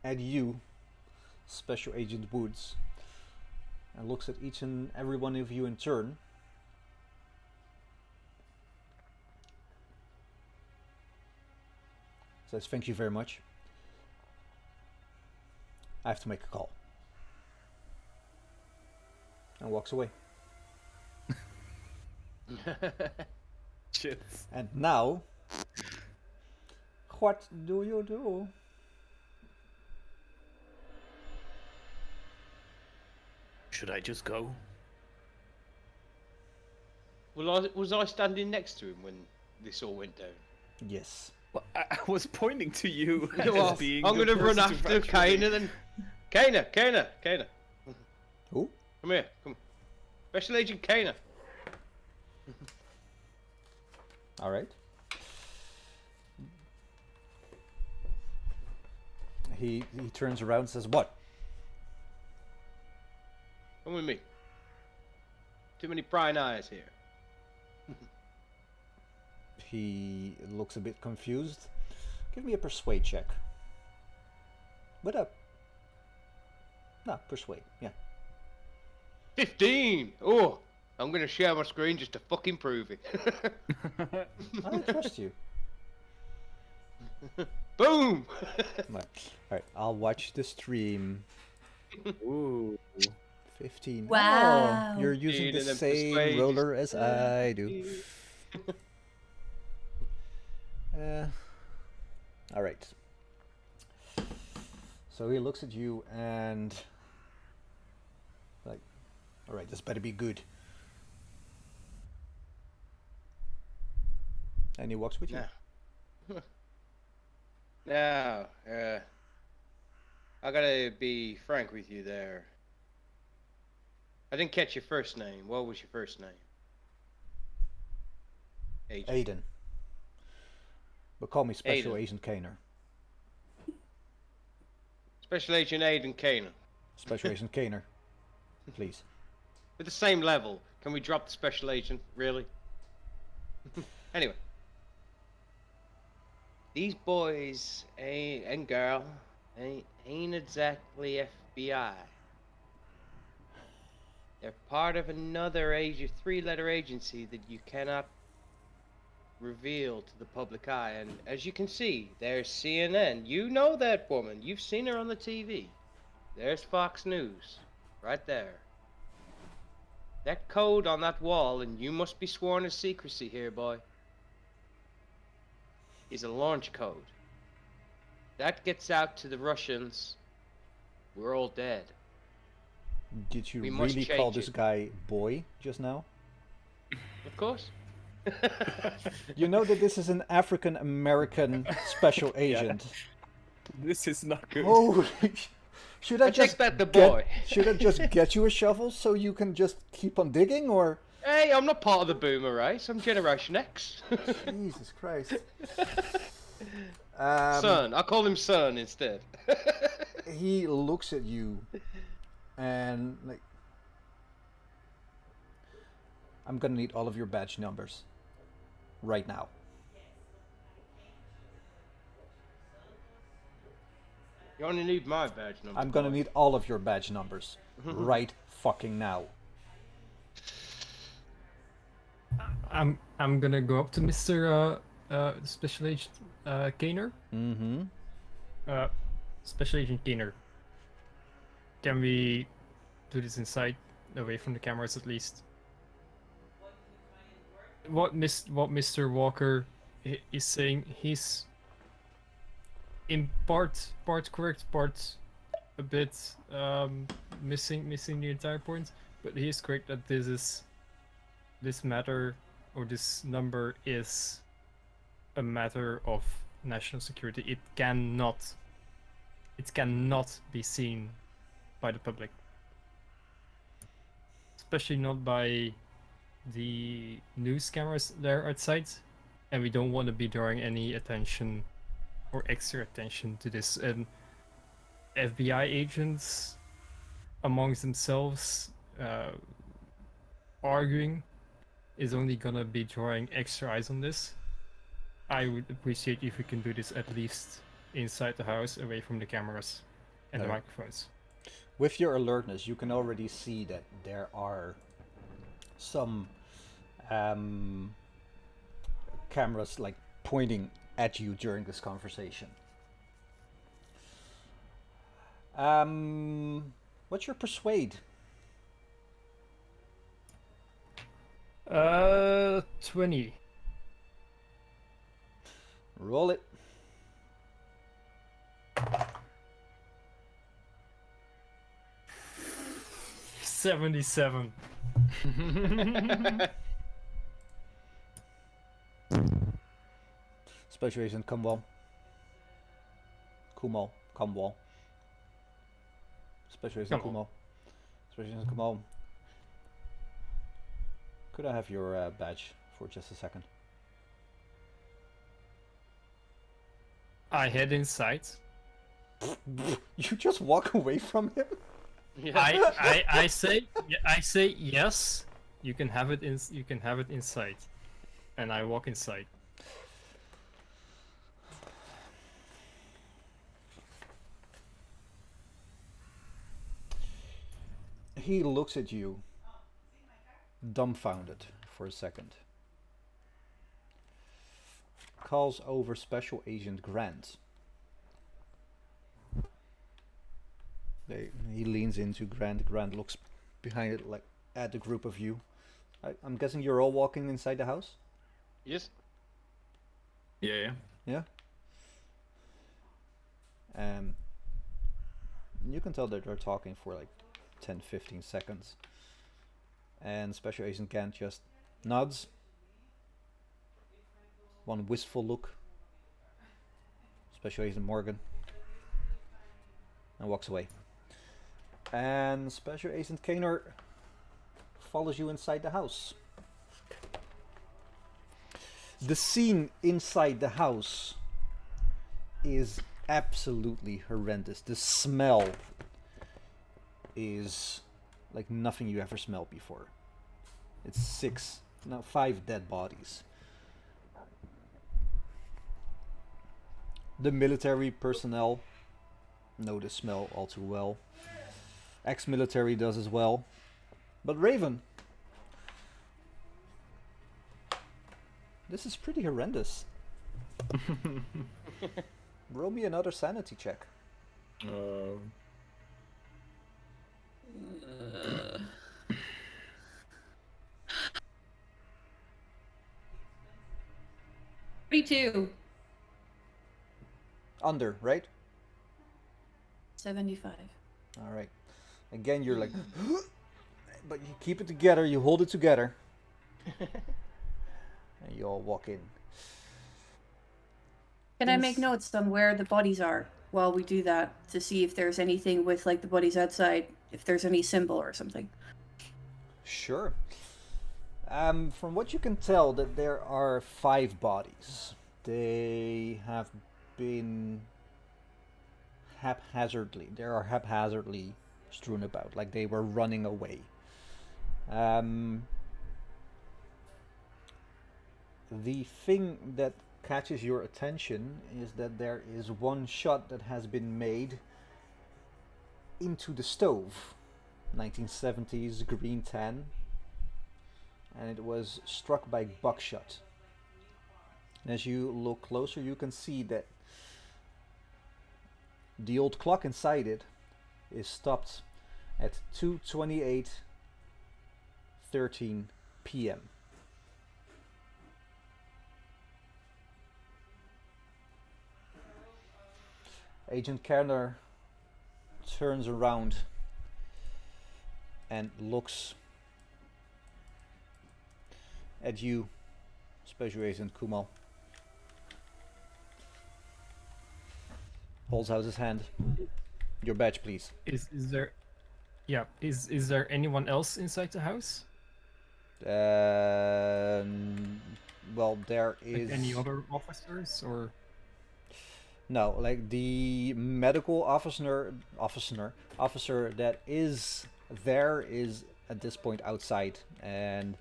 at you, Special Agent Woods, and looks at each and every one of you in turn. Says, thank you very much. I have to make a call. And walks away. Shit. And now, what do you do? Should I just go? Well, was I standing next to him when this all went down? Yes. Well, I was pointing to you Well, as being I'm the gonna run person to after vouch for me. Canor then. Canor. Who? Come here, come. Special Agent Canor. All right. He turns around and says, "What?" Come with me. Too many prying eyes here. He looks a bit confused. Give me a persuade check. What up? No, persuade. Yeah. 15! Oh! I'm gonna share my screen just to fucking prove it. I trust you. Boom! Right. All right. I'll watch the stream. Ooh. 15. Wow. Oh, you're using the And then same persuade roller is- as I do. All right. So he looks at you and like, all right, this better be good. And he walks with you. Now, I gotta be frank with you there. I didn't catch your first name. What was your first name? Agent. Aiden. But call me Special Aiden. Agent Canor. Special Agent Aiden Canor. Special Agent Canor. Please. With the same level. Can we drop the Special Agent? Really? Anyway. these boys ain't and girl ain't exactly FBI. They're part of another three-letter agency that you cannot reveal to the public eye. And as you can see, there's CNN. You know that woman. You've seen her on the TV. There's Fox News, right there. That code on that wall, and you must be sworn to secrecy here, boy, is a launch code. That gets out to the Russians, we're all dead. Did you We must really call change this it. guy boy just now? Of course. You know that this is an African American special agent. This is not good. Oh, should I I just take that the get, boy. should I just get you a shovel so you can just keep on digging, or? Hey, I'm not part of the boomer race. I'm Generation X. Jesus Christ. Son. I'll call him Son instead. He looks at you and like, I'm gonna need all of your badge numbers right now. You only need my badge number. I'm gonna boy. need all of your badge numbers right fucking now. I'm gonna go up to Mr. Special Agent Canor. Mm-hmm. Special Agent Canor. Can we do this inside, away from the cameras at least? What Mr. Walker is saying, he's in part correct, part a bit missing the entire point, but he is correct that this matter, or this number, is a matter of national security. It cannot be seen by the public, especially not by the news cameras there outside, and we don't want to be drawing any attention or extra attention to this. And FBI agents amongst themselves arguing is only gonna be drawing extra eyes on this. I would appreciate if we can do this at least inside the house, away from the cameras and the Alright. microphones. With your alertness, you can already see that there are some cameras like pointing at you during this conversation. What's your persuade? 20. Roll it. 77. Special Agent Kumwal. Kumwal. Special Agent Kumwal. Kumwal. Special Agent Kumwal. Could I have your badge for just a second? I head inside. You just walk away from him? Yeah. I say yes. You can have it inside, and I walk inside. He looks at you, dumbfounded for a second. Calls over Special Agent Grant. He leans into Grant. Grant looks behind it, like at the group of you. I'm guessing you're all walking inside the house? Yes. Yeah. Yeah? You can tell that they're talking for like 10-15 seconds. And Special Agent Grant just nods. One wistful look. Special Agent Morgan. And walks away. And Special Agent Canor follows you inside the house. The scene inside the house is absolutely horrendous. The smell is like nothing you ever smelled before. It's 5 dead bodies. The military personnel know the smell all too well. Ex-military does as well. But Raven, this is pretty horrendous. Roll me another sanity check. Uh, 32. Under, right? 75. All right. Again, you're like, but you keep it together. You hold it together, and you all walk in. Can I make notes on where the bodies are while we do that to see if there's anything with like the bodies outside, if there's any symbol or something? Sure. From what you can tell, that there are 5 bodies. They have been haphazardly. They are haphazardly strewn about, like they were running away. The thing that catches your attention is that there is one shot that has been made into the stove, 1970s green tan, and it was struck by buckshot. And as you look closer, you can see that the old clock inside it is stopped at 2:28:13 p.m. Agent Canor turns around and looks at you, Special Agent Kumal. Holds out his hand. Your badge, please. Is there? Yeah. Is there anyone else inside the house? Well, there Like is any other officers or? no, like the medical officer that is there is at this point outside, and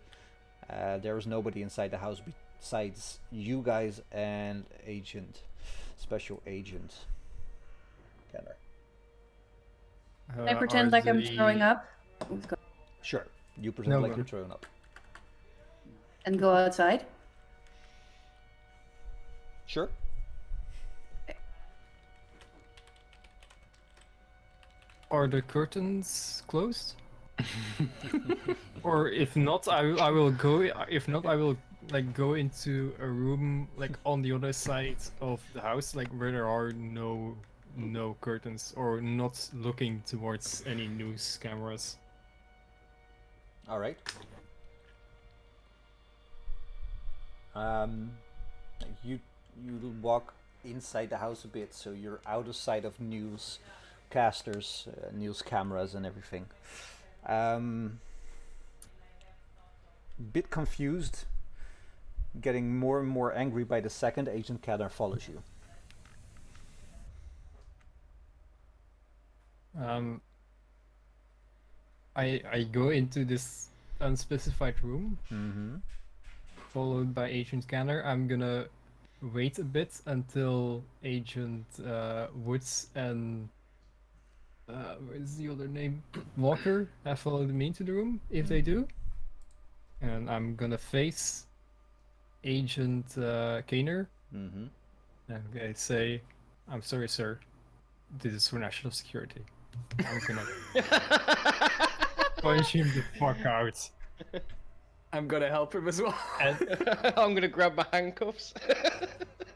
there is nobody inside the house besides you guys and Special Agent Canor. Can I pretend like I'm throwing up? Sure, you pretend No, like go you're on. throwing up. And go outside? Sure. Are the curtains closed? Or if not, I will go. If not, I will like go into a room like on the other side of the house, like where there are no curtains, or not looking towards any news cameras. All right. You walk inside the house a bit, so you're out of sight of newscasters, news cameras, and everything. Bit confused, getting more and more angry by the second. Agent Canor follows you. I go into this unspecified room, Mm-hmm. followed by Agent Canor. I'm gonna wait a bit until Agent Woods and what is the other name? Walker have followed me into the room, if they do. And I'm gonna face Agent Canor. Mm-hmm. And I say, I'm sorry, sir. This is for national security. I'm gonna punch him the fuck out. I'm gonna help him as well. I'm gonna grab my handcuffs.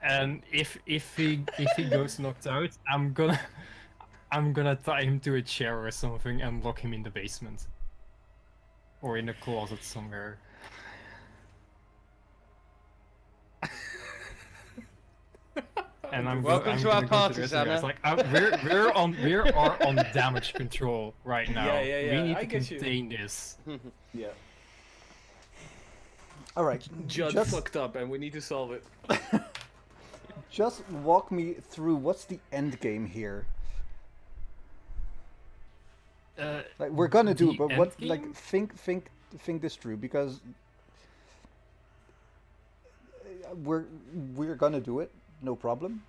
And if he goes knocked out, I'm gonna tie him to a chair or something and lock him in the basement. Or in a closet somewhere. And Welcome to our gonna go party, the rest of the guys, Zanna. like, we are on damage control right now. Yeah, We need I to get you. contain this. Yeah. All right. Judd Just, fucked up and we need to solve it. just walk me through what's the end game here. Like we're gonna do The it, but what? end Like game? think this through, because we're gonna do it, no problem.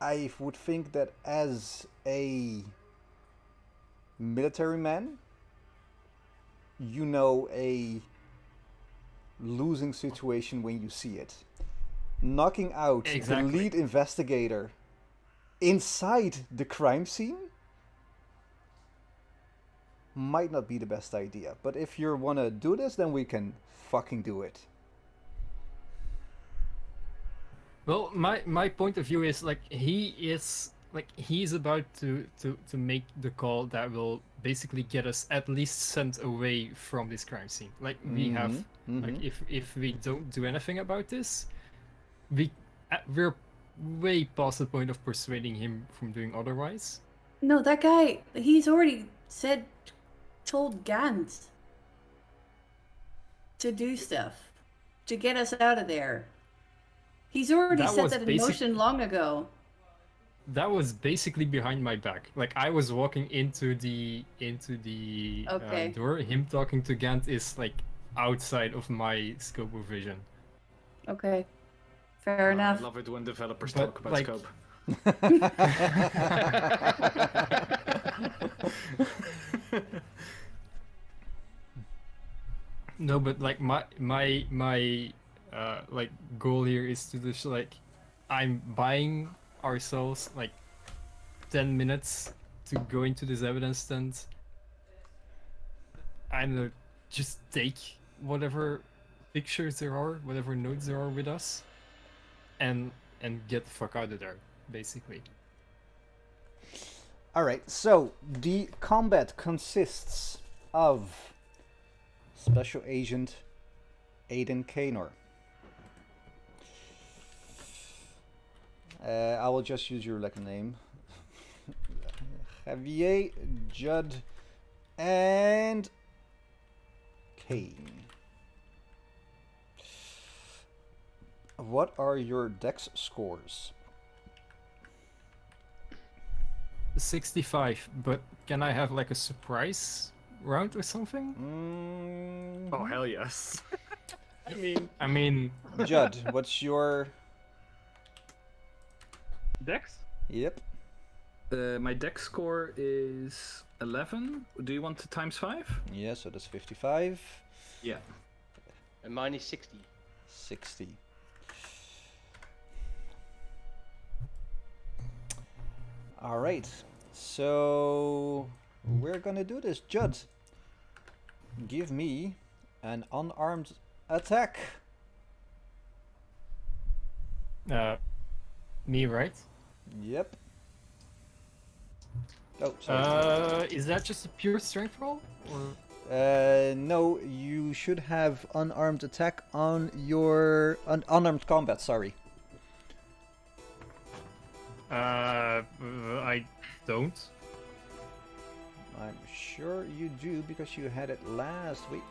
I would think that as a military man, you know a losing situation when you see it. Knocking out Exactly. the lead investigator inside the crime scene might not be the best idea. But if you want to do this, then we can fucking do it. Well, my point of view is like he's about to make the call that will basically get us at least sent away from this crime scene. Like we have, like if we don't do anything about this, we're way past the point of persuading him from doing otherwise. No, that guy, he's already told Gant to do stuff, to get us out of there. He's already That set was that in basic- motion long ago. That was basically behind my back. Like I was walking into the Okay. door. Him talking to Gant is like outside of my scope of vision. Okay. Fair enough. I love it when developers But, talk about like- scope. No, but like my like goal here is to just like I'm buying ourselves like 10 minutes to go into this evidence tent. I don't know, just take whatever pictures there are, whatever notes there are with us, and get the fuck out of there, basically. Alright, so the combat consists of Special Agent Aiden Canor. I will just use your name. Javier, Judd, and Kane. What are your dex scores? 65, but can I have like a surprise round or something? Oh hell yes. I mean, Judd, what's your... Dex? Yep. My dex score is 11. Do you want to times 5? Yeah, so that's 55. Yeah. And mine is 60. 60. Alright, so we're gonna do this. Judd, give me an unarmed attack. me, right? Yep. Oh, sorry. Is that just a pure strength roll? Or No, you should have unarmed attack on your unarmed combat. Sorry. I don't. I'm sure you do because you had it last week.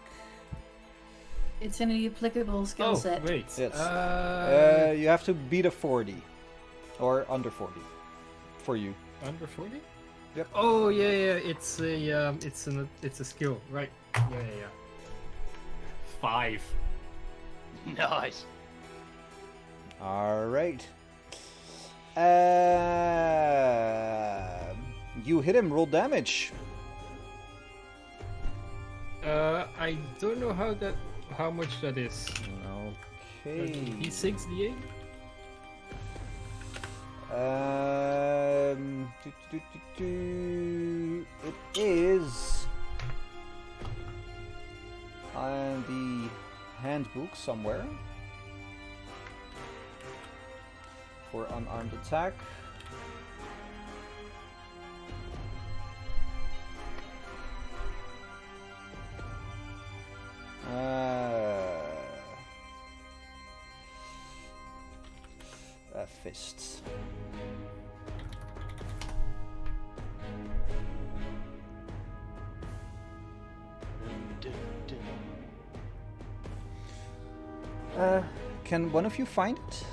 It's an applicable skill set. Wait. Yes. You have to beat a 40 or under 40 for you. Under 40? Yep. Oh yeah. It's a it's a skill, right? Yeah. 5. Nice. All right. You hit him. Roll damage. I don't know how much that is. Okay. D6, D8? It is on the handbook somewhere for unarmed attack. Fists. Can one of you find it?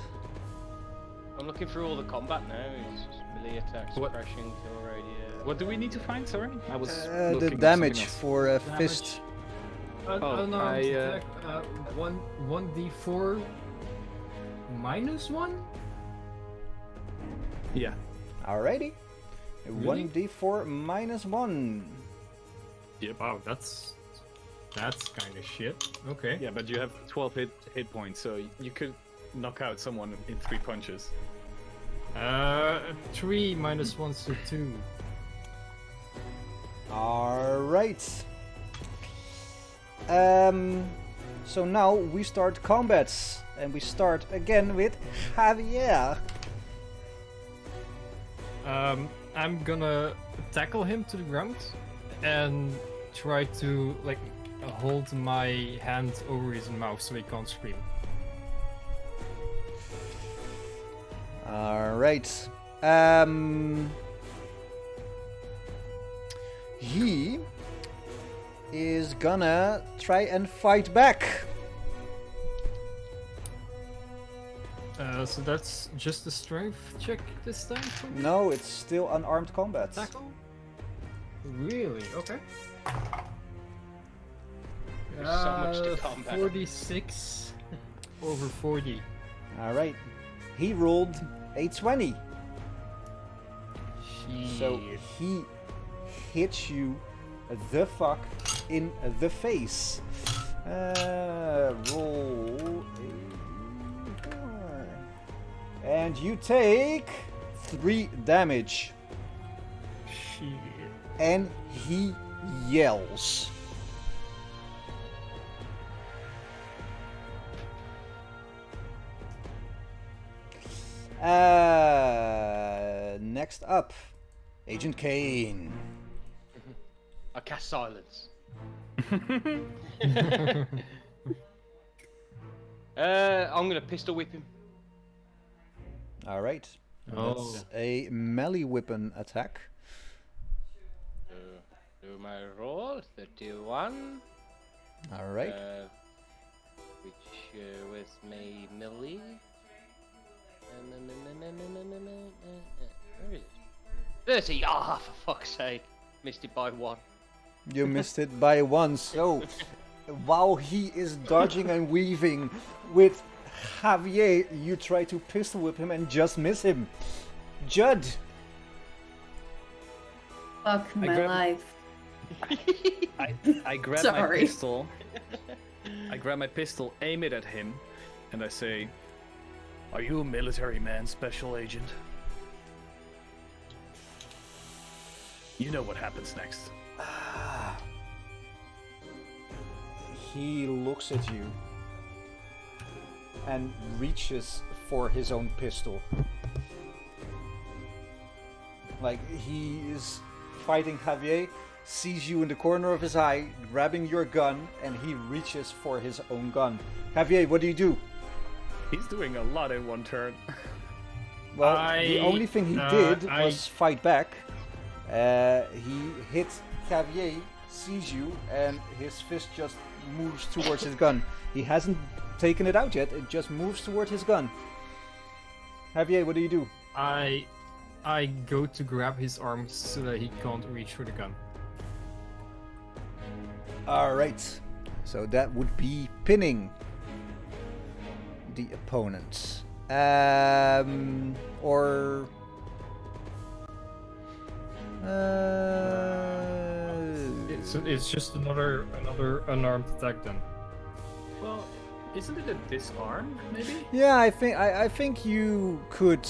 I'm looking through all the combat now. It's just melee attack, What? suppression, kill radius. What do we need to find? Sorry, I was The looking at damage something else. for a fist. Unarmed I, attack, 1d4 minus 1? Yeah. Alrighty. Really? 1d4 minus 1. Wow, that's kind of shit. Okay. Yeah, but you have 12 hit points, so you could knock out someone in 3 punches. 3 minus 1, so 2. Alright. So now we start combats. And we start again with Javier. I'm gonna tackle him to the ground and try to like hold my hand over his mouth so he can't scream. Alright. He is gonna try and fight back. So that's just a strength check this time for me? No, it's still unarmed combat. Tackle? Really? Okay. There's so much to combat. 46 over 40. Alright. He rolled a 20. So he hits you the fuck in the face. Roll a... And you take 3 damage. Shit. And he yells. Next up, Agent Kane. I cast silence. I'm gonna pistol whip him. All right. Oh. That's a melee weapon attack. Do my roll, 31. All right. Which with my melee. Where is it? 30! Ah, for fuck's sake. Missed it by 1. You missed it by 1. So, while he is dodging and weaving with Javier, you try to pistol whip him and just miss him. Judd. Fuck my grab- life. I grab my Sorry. pistol. I grab my pistol, aim it at him, and I say, "Are you a military man, special agent? You know what happens next." He looks at you and reaches for his own pistol. Like he is fighting Javier, sees you in the corner of his eye, grabbing your gun, and he reaches for his own gun. Javier, what do you do? He's doing a lot in one turn. Well, the only thing he did was fight back. He hit Javier, sees you, and his fist just moves towards his gun. He hasn't taken it out yet, it just moves toward his gun. Javier, what do you do? I go to grab his arms so that he can't reach for the gun. Alright, so that would be pinning the opponent. Or... It's just another unarmed attack then. Well, isn't it a disarm, maybe? Yeah, I think you could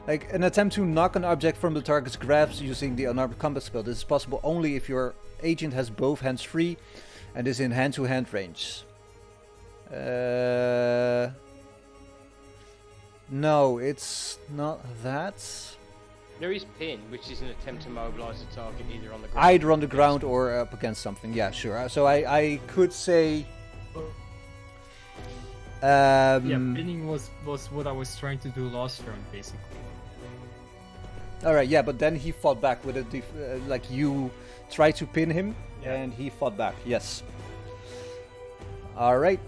like an attempt to knock an object from the target's grasp using the unarmed combat spell. This is possible only if your agent has both hands free and is in hand-to-hand range. No, it's not that. There is pin, which is an attempt to mobilize the target either on the ground. Either on the ground or up against something. Yeah, sure. So I could say. Yeah, pinning was what I was trying to do last round, basically. All right, yeah, but then he fought back with a like you tried to pin him, and he fought back. Yes. All right.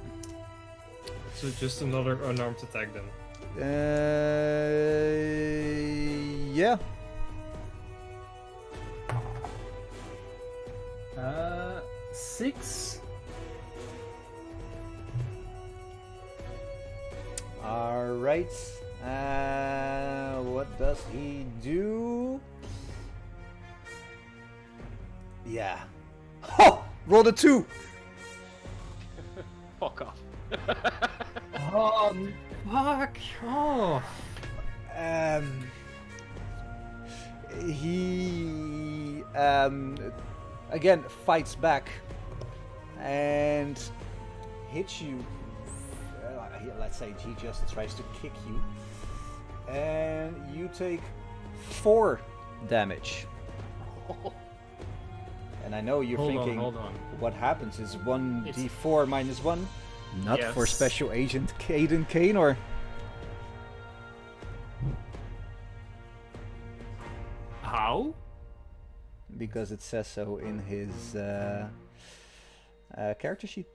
So just another unarmed attack then. Yeah. 6. All right. what does he do? Yeah. Oh! Rolled a 2! Fuck off. Oh, fuck off. He again fights back and hits you. Let's say he just tries to kick you, and you take 4 damage. And I know you're thinking, Hold on. what happens is 1d4 minus 1? Not for Yes. Special Agent Caden Canor. How? Because it says so in his character sheet.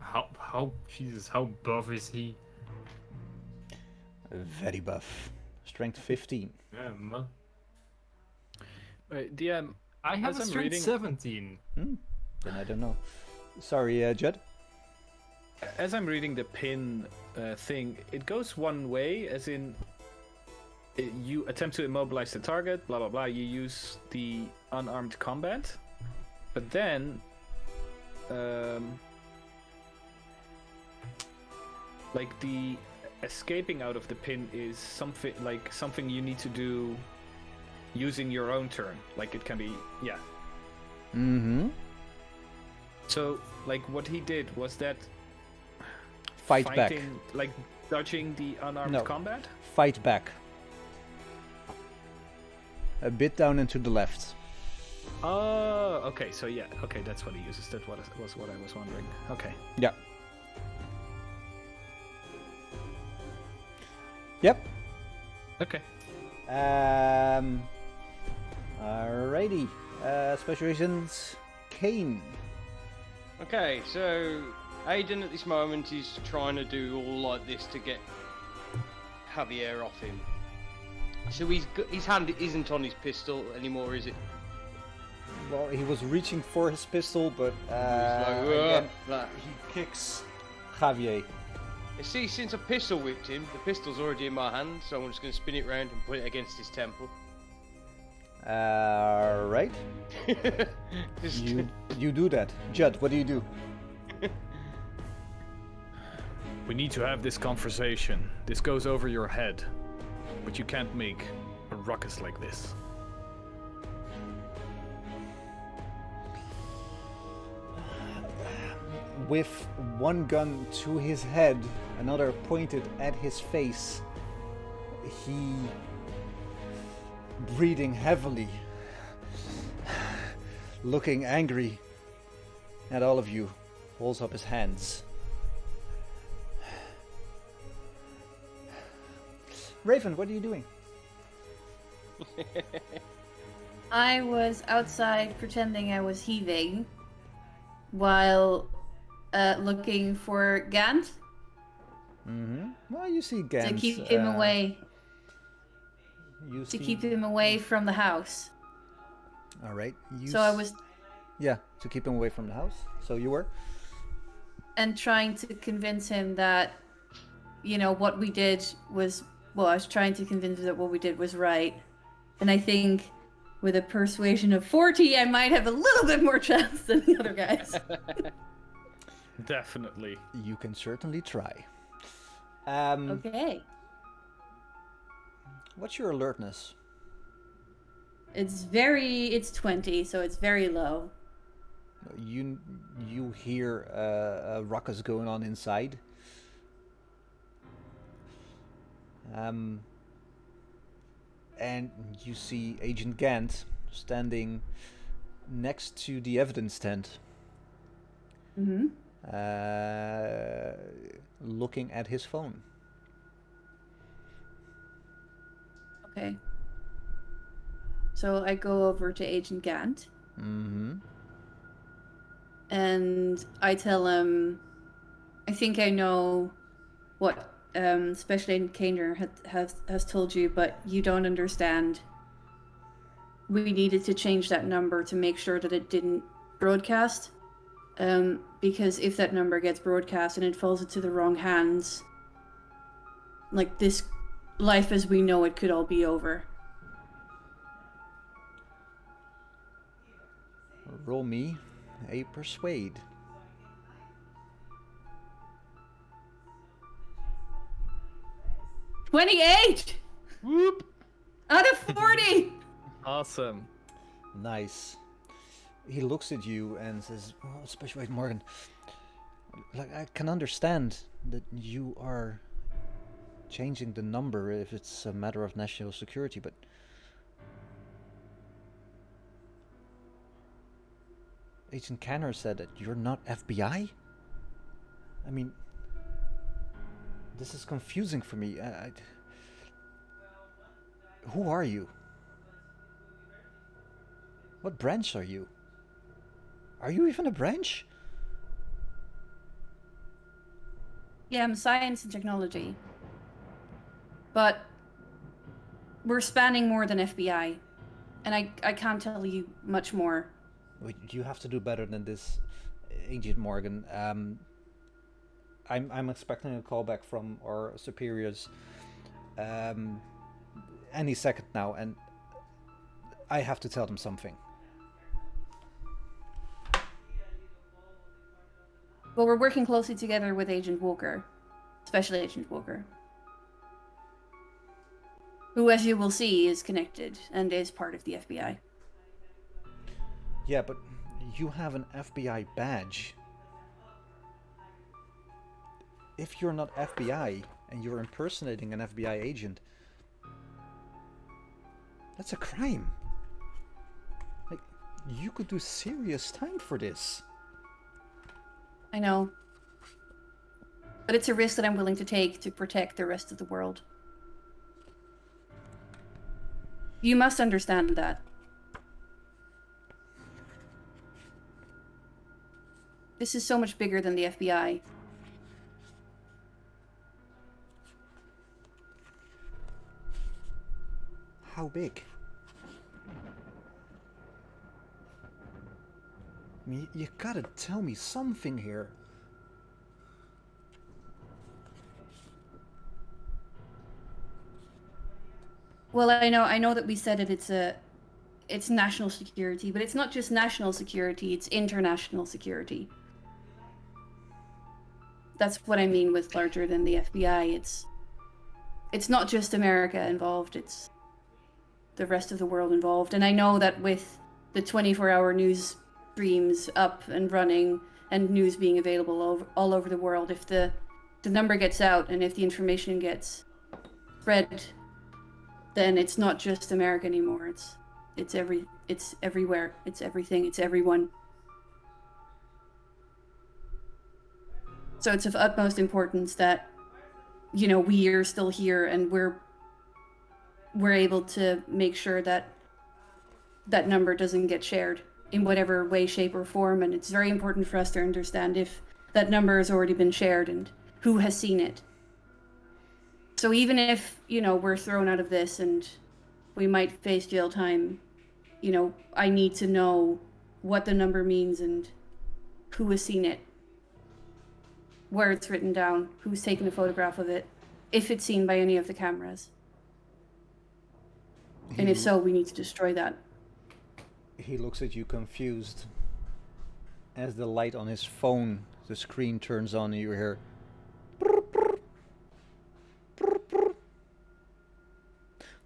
How? Jesus, how buff is he? Very buff. Strength 15. DM, I have As a I'm strength reading- 17. Then I don't know. Sorry, Judd. as I'm reading the pin thing, it goes one way, as in you attempt to immobilize the target, blah blah blah. You use the unarmed combat, but then, like the escaping out of the pin is something you need to do using your own turn. Like it can be, yeah. Mm-hmm. So like what he did was that Fight back. fighting, like dodging the unarmed No. combat. Fight back. A bit down and to the left. Oh, okay. So yeah, okay, that's what he uses. That was what I was wondering. Okay. Yeah. Yep. Okay. Alrighty. Special Agent Kane. Okay, so Aiden at this moment is trying to do all like this to get Javier off him. So his hand isn't on his pistol anymore, is it? Well, he was reaching for his pistol, but again, he kicks Javier. You see, since I pistol whipped him, the pistol's already in my hand, so I'm just going to spin it round and put it against his temple. Right. Just- You do that. Judd, what do you do? We need to have this conversation. This goes over your head, but you can't make a ruckus like this. With one gun to his head, another pointed at his face, he, breathing heavily, looking angry at all of you, holds up his hands. Raven, what are you doing? I was outside pretending I was heaving while looking for Gant Mm-hmm. Well, you see Gans. to keep him away. You To see... keep him away from the house. All right. So I was Yeah, to keep him away from the house. So you were? and trying to convince him that, you know, what we did was, well, I was trying to convince him that what we did was right. And I think with a persuasion of 40, I might have a little bit more chance than the other guys. Definitely. You can certainly try. Okay. What's your alertness? It's 20, so it's very low. You hear a ruckus going on inside. And you see Agent Gant standing next to the evidence tent, Mm-hmm. looking at his phone. Okay. So I go over to Agent Gant Mm-hmm. and I tell him, I think I know what Special Agent Canor has told you, but you don't understand. We needed to change that number to make sure that it didn't broadcast. Because if that number gets broadcast and it falls into the wrong hands, like this life as we know it could all be over. Roll me a persuade. 28 Whoop! out of 40. Awesome. Nice. He looks at you and says, "Oh, Special Agent Morgan, like I can understand that you are changing the number if it's a matter of national security, but Agent Canor said that you're not FBI? I mean, this is confusing for me. Who are you? What branch are you? Are you even a branch? Yeah, I'm science and technology. But we're spanning more than FBI. And I can't tell you much more. Wait, you have to do better than this, Agent Morgan. I'm expecting a call back from our superiors any second now, and I have to tell them something. Well, we're working closely together with Agent Walker, Special Agent Walker, who, as you will see, is connected and is part of the FBI. Yeah, but you have an FBI badge. If you're not FBI and you're impersonating an FBI agent, that's a crime. Like, you could do serious time for this. I know. But it's a risk that I'm willing to take to protect the rest of the world. You must understand that. This is so much bigger than the FBI. How big? I mean, you gotta tell me something here. Well, I know that we said it, it's national security, but it's not just national security, it's international security. That's what I mean with larger than the FBI. It's not just America involved, it's the rest of the world involved. And I know that with the 24-hour news streams up and running and news being available all over the world, if the number gets out and if the information gets spread, then it's not just America anymore. It's everywhere. It's everything. It's everyone. So it's of utmost importance that, you know, we are still here and we're able to make sure that that number doesn't get shared in whatever way, shape, or form. And it's very important for us to understand if that number has already been shared and who has seen it. So even if, you know, we're thrown out of this and we might face jail time, you know, I need to know what the number means and who has seen it, where it's written down, who's taken a photograph of it, if it's seen by any of the cameras. And if so, we need to destroy that. He looks at you confused. As the light on his phone, the screen turns on and you hear...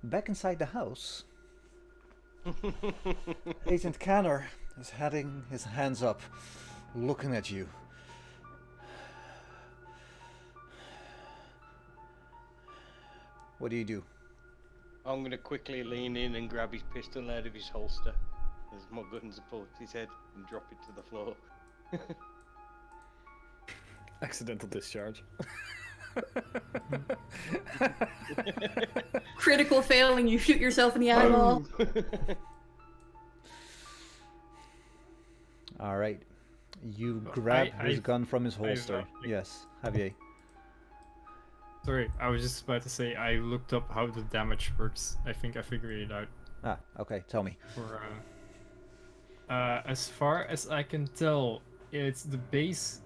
Back inside the house, Agent Canor is having his hands up, looking at you. What do you do? I'm gonna quickly lean in and grab his pistol out of his holster as my guns are pulled to his head and drop it to the floor. Accidental discharge. Critical fail and you shoot yourself in the eyeball. All right. You grab his gun from his holster. I've, Yes, Javier. Sorry, I was just about to say I looked up how the damage works. I think I figured it out. Ah, okay. Tell me. For as far as I can tell, it's the base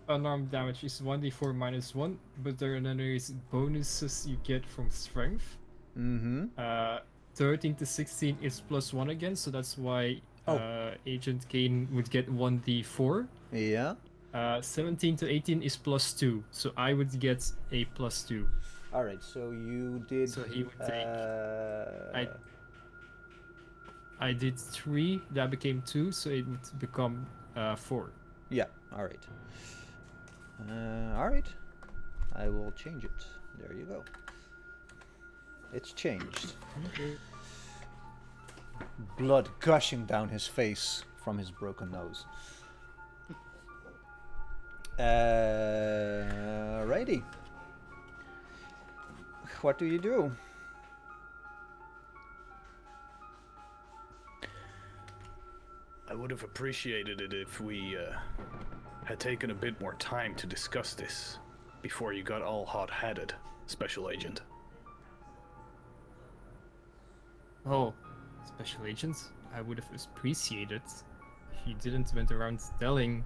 unarmed damage is 1d4 minus 1, but then there is bonuses you get from strength. 13 to 16 is plus 1 again, so that's why Agent Kane would get 1d4. Yeah. 17 to 18 is plus 2, so I would get a plus 2. Alright, so you did... So he would take... I did 3, that became 2, so it would become 4. Yeah, alright. Alright. I will change it. There you go. It's changed. Blood gushing down his face from his broken nose. Righty. What do you do? I would have appreciated it if we had taken a bit more time to discuss this before you got all hot-headed, Special Agent. Oh, Special Agents? I would have appreciated if you didn't went around telling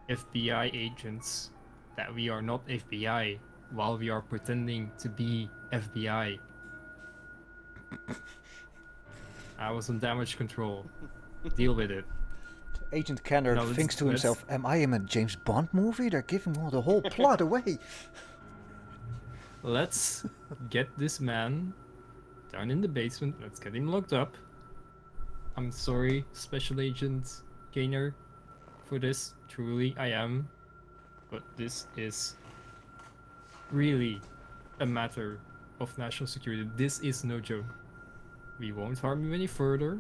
FBI agents that we are not FBI while we are pretending to be FBI. I was on damage control. Deal with it. Agent Canor thinks to himself, am I in a James Bond movie? They're giving all the whole plot away. Let's get this man down in the basement. Let's get him locked up. I'm sorry, Special Agent Canor, for this. Truly, I am. But this is really a matter of national security. This is no joke. We won't harm you any further,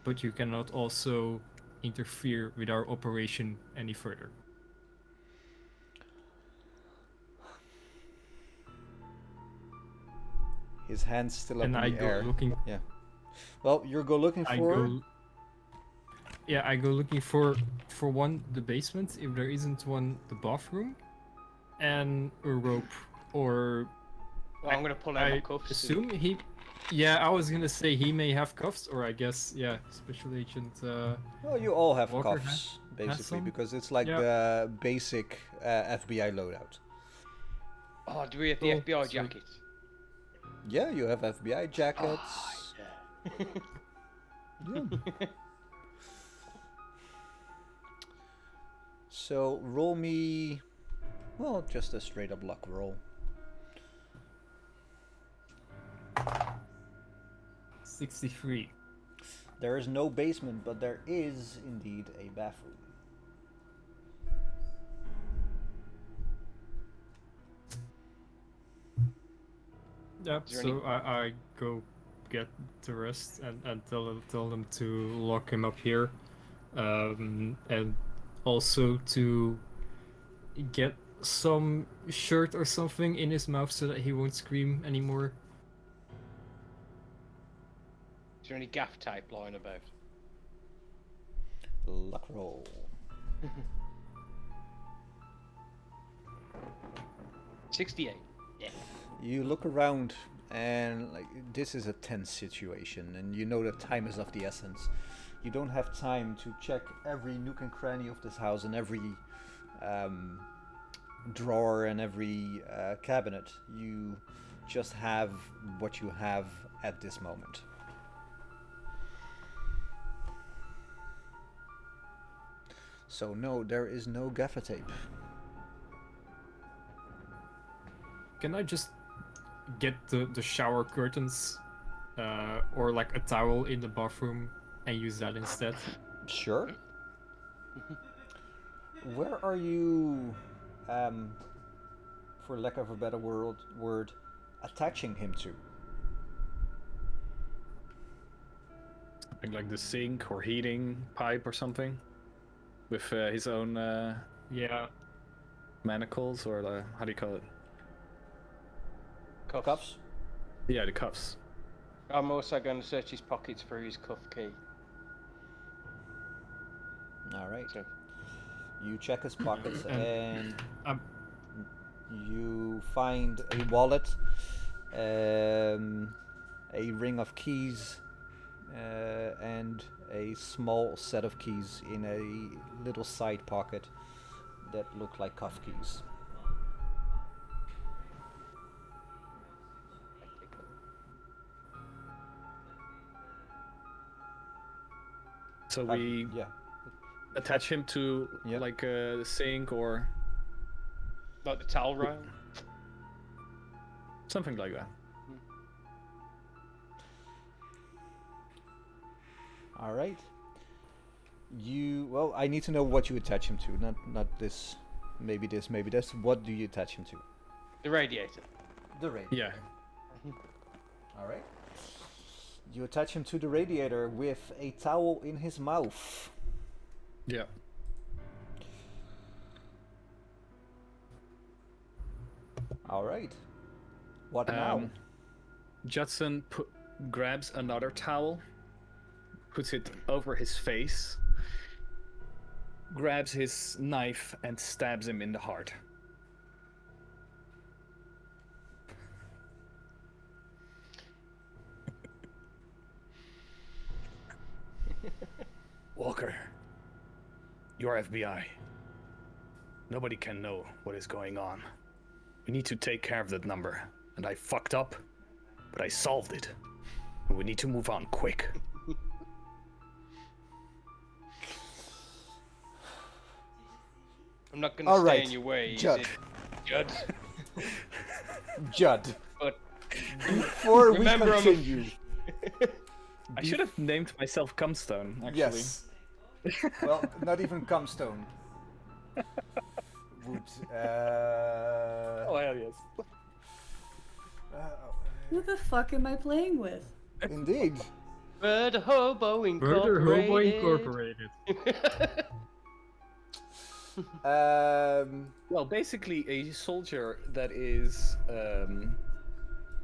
but you cannot also interfere with our operation any further. His hand's still up in the air. Looking. Yeah. Well, you go looking for. I go looking for one, the basement. If there isn't one, the bathroom, and a rope or. Well, I'm gonna pull out my cuffs. Assume he. Yeah, I was gonna say he may have cuffs, or I guess Special Agent. Well, you all have Walker cuffs basically some? because it's like the basic FBI loadout. Oh, do we have the FBI jackets? Yeah, you have FBI jackets. Oh, yeah. Yeah. So roll me, well, just a straight up luck roll. 63. There is no basement, but there is indeed a bathroom. Yep. So I go get the rest and tell them to lock him up here, and also to get some shirt or something in his mouth so that he won't scream anymore. Is there any gaff tape lying about? Luck roll. 68. Yeah. You look around and like this is a tense situation and you know that time is of the essence. You don't have time to check every nook and cranny of this house and every drawer and every cabinet. You just have what you have at this moment. So no, there is no gaffer tape. Can I just get the shower curtains or like a towel in the bathroom and use that instead? Sure. Where are you, for lack of a better word, attaching him to? Like the sink or heating pipe or something? With his own manacles or how do you call it? Cuffs? Yeah, the cuffs. I'm also going to search his pockets for his cuff key. Alright. You check his pockets and you find a wallet, a ring of keys, and a small set of keys in a little side pocket that look like cuff keys. So we Yeah. attach him to Yep. like a sink or Like the towel rail. something like that. All right. Well, I need to know what you attach him to. Not this. Maybe this. Maybe this. What do you attach him to? The radiator. The radiator. Yeah. All right. You attach him to the radiator with a towel in his mouth. Yeah. All right. What now? Judson grabs another towel, puts it over his face, grabs his knife, and stabs him in the heart. Walker, you're FBI. Nobody can know what is going on. We need to take care of that number. And I fucked up, but I solved it. And we need to move on quick. I'm not gonna All stay right, in your way. Judd. Judd. Judd. Before we Remember, I'm a- continue. I should have named myself Cumstone, actually. Yes. Well, not even Cumstone. Would. Oh, hell yes. Who the fuck am I playing with? Indeed. Murder Hobo Murder Incorporated. Hobo Incorporated. Well, basically a soldier that is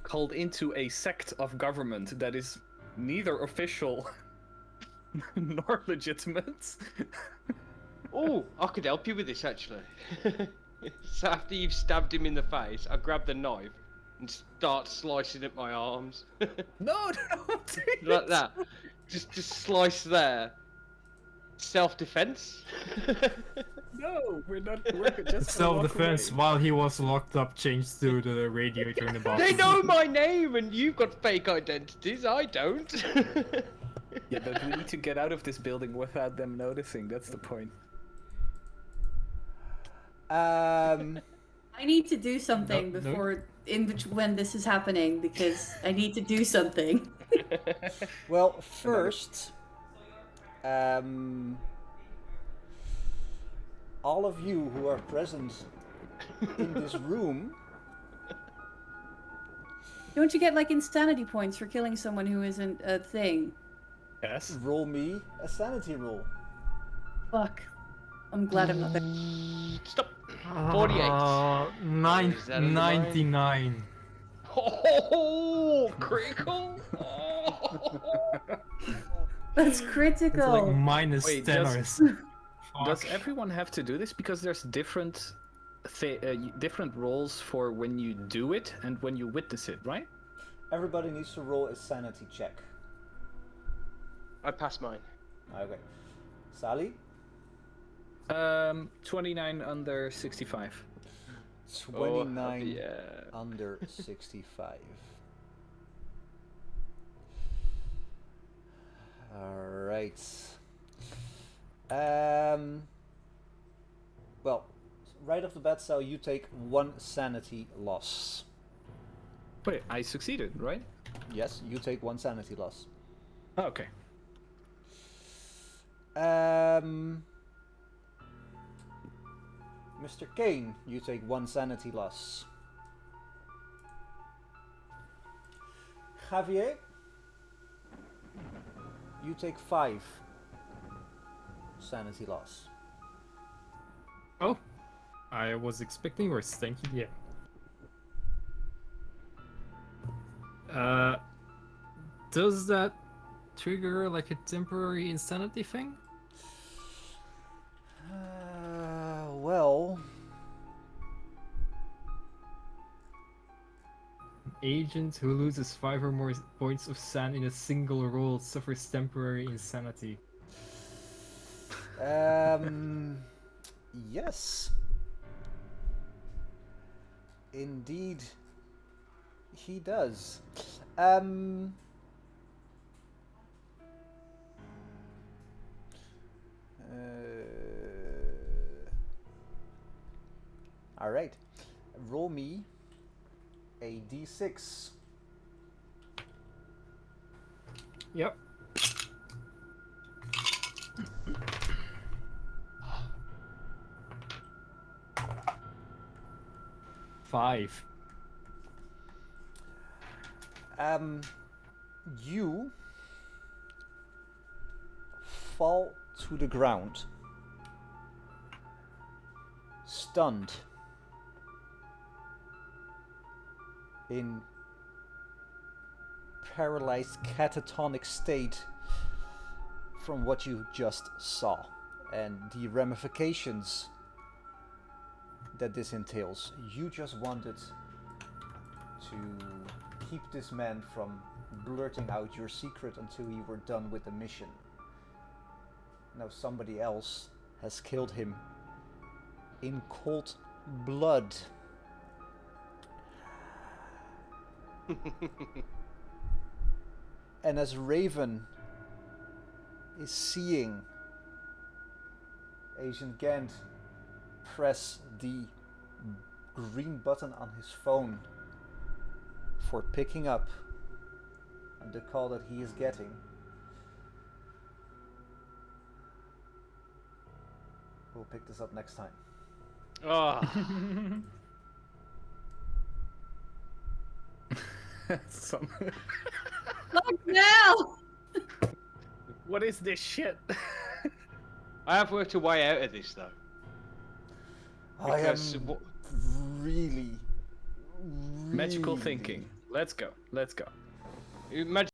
called into a sect of government that is neither official nor legitimate. Oh, I could help you with this actually. So after you've stabbed him in the face, I grab the knife and start slicing at my arms. No, don't do Like it. that. Just slice there. Self-defense. No, we're not. We're just gonna Self-defense walk while he was locked up changed to the radiator in the bathroom. They know my name and you've got fake identities, I don't. away. Yeah, but we need to get out of this building without them noticing. That's the point. I need to do something No, no. before when this is happening because I need to do something. Well, first, all of you who are present in this room, Don't you get like insanity points for killing someone who isn't a thing? Yes? roll me a sanity roll. Fuck. I'm glad I'm not there. Stop. 48. Is that under mine? 99. Oh, critical. Oh. That's It's critical. like minus Wait, 10 does- or Does everyone have to do this? Because there's different different roles for when you do it and when you witness it, right? Everybody needs to roll a sanity check. I passed mine. Okay. Sally? 29 under 65. 29 yeah. under 65. Alright. Well, right off the bat, Sal, you take 1 sanity loss. Wait, I succeeded, right? Yes, you take 1 sanity loss. Oh, okay. Mr. Kane, you take 1 sanity loss. Javier, you take 5 sanity loss. Oh, I was expecting worse. Thank you. Yeah. Does that trigger like a temporary insanity thing? Well, An agent who loses 5 or more points of SAN in a single roll suffers temporary insanity. Yes. Indeed, he does. All right. Roll me a d6. Yep. Five. You fall to the ground, stunned, in paralyzed catatonic state from what you just saw and the ramifications that this entails. You just wanted to keep this man from blurting out your secret until you were done with the mission. Now somebody else has killed him in cold blood. And as Raven is seeing Agent Gant press the green button on his phone for picking up the call that he is getting, we'll pick this up next time. Oh, Some... Look now! What is this shit? I have worked a way out of this though. I am Because really Magical thinking. Let's go. Let's go. Imagine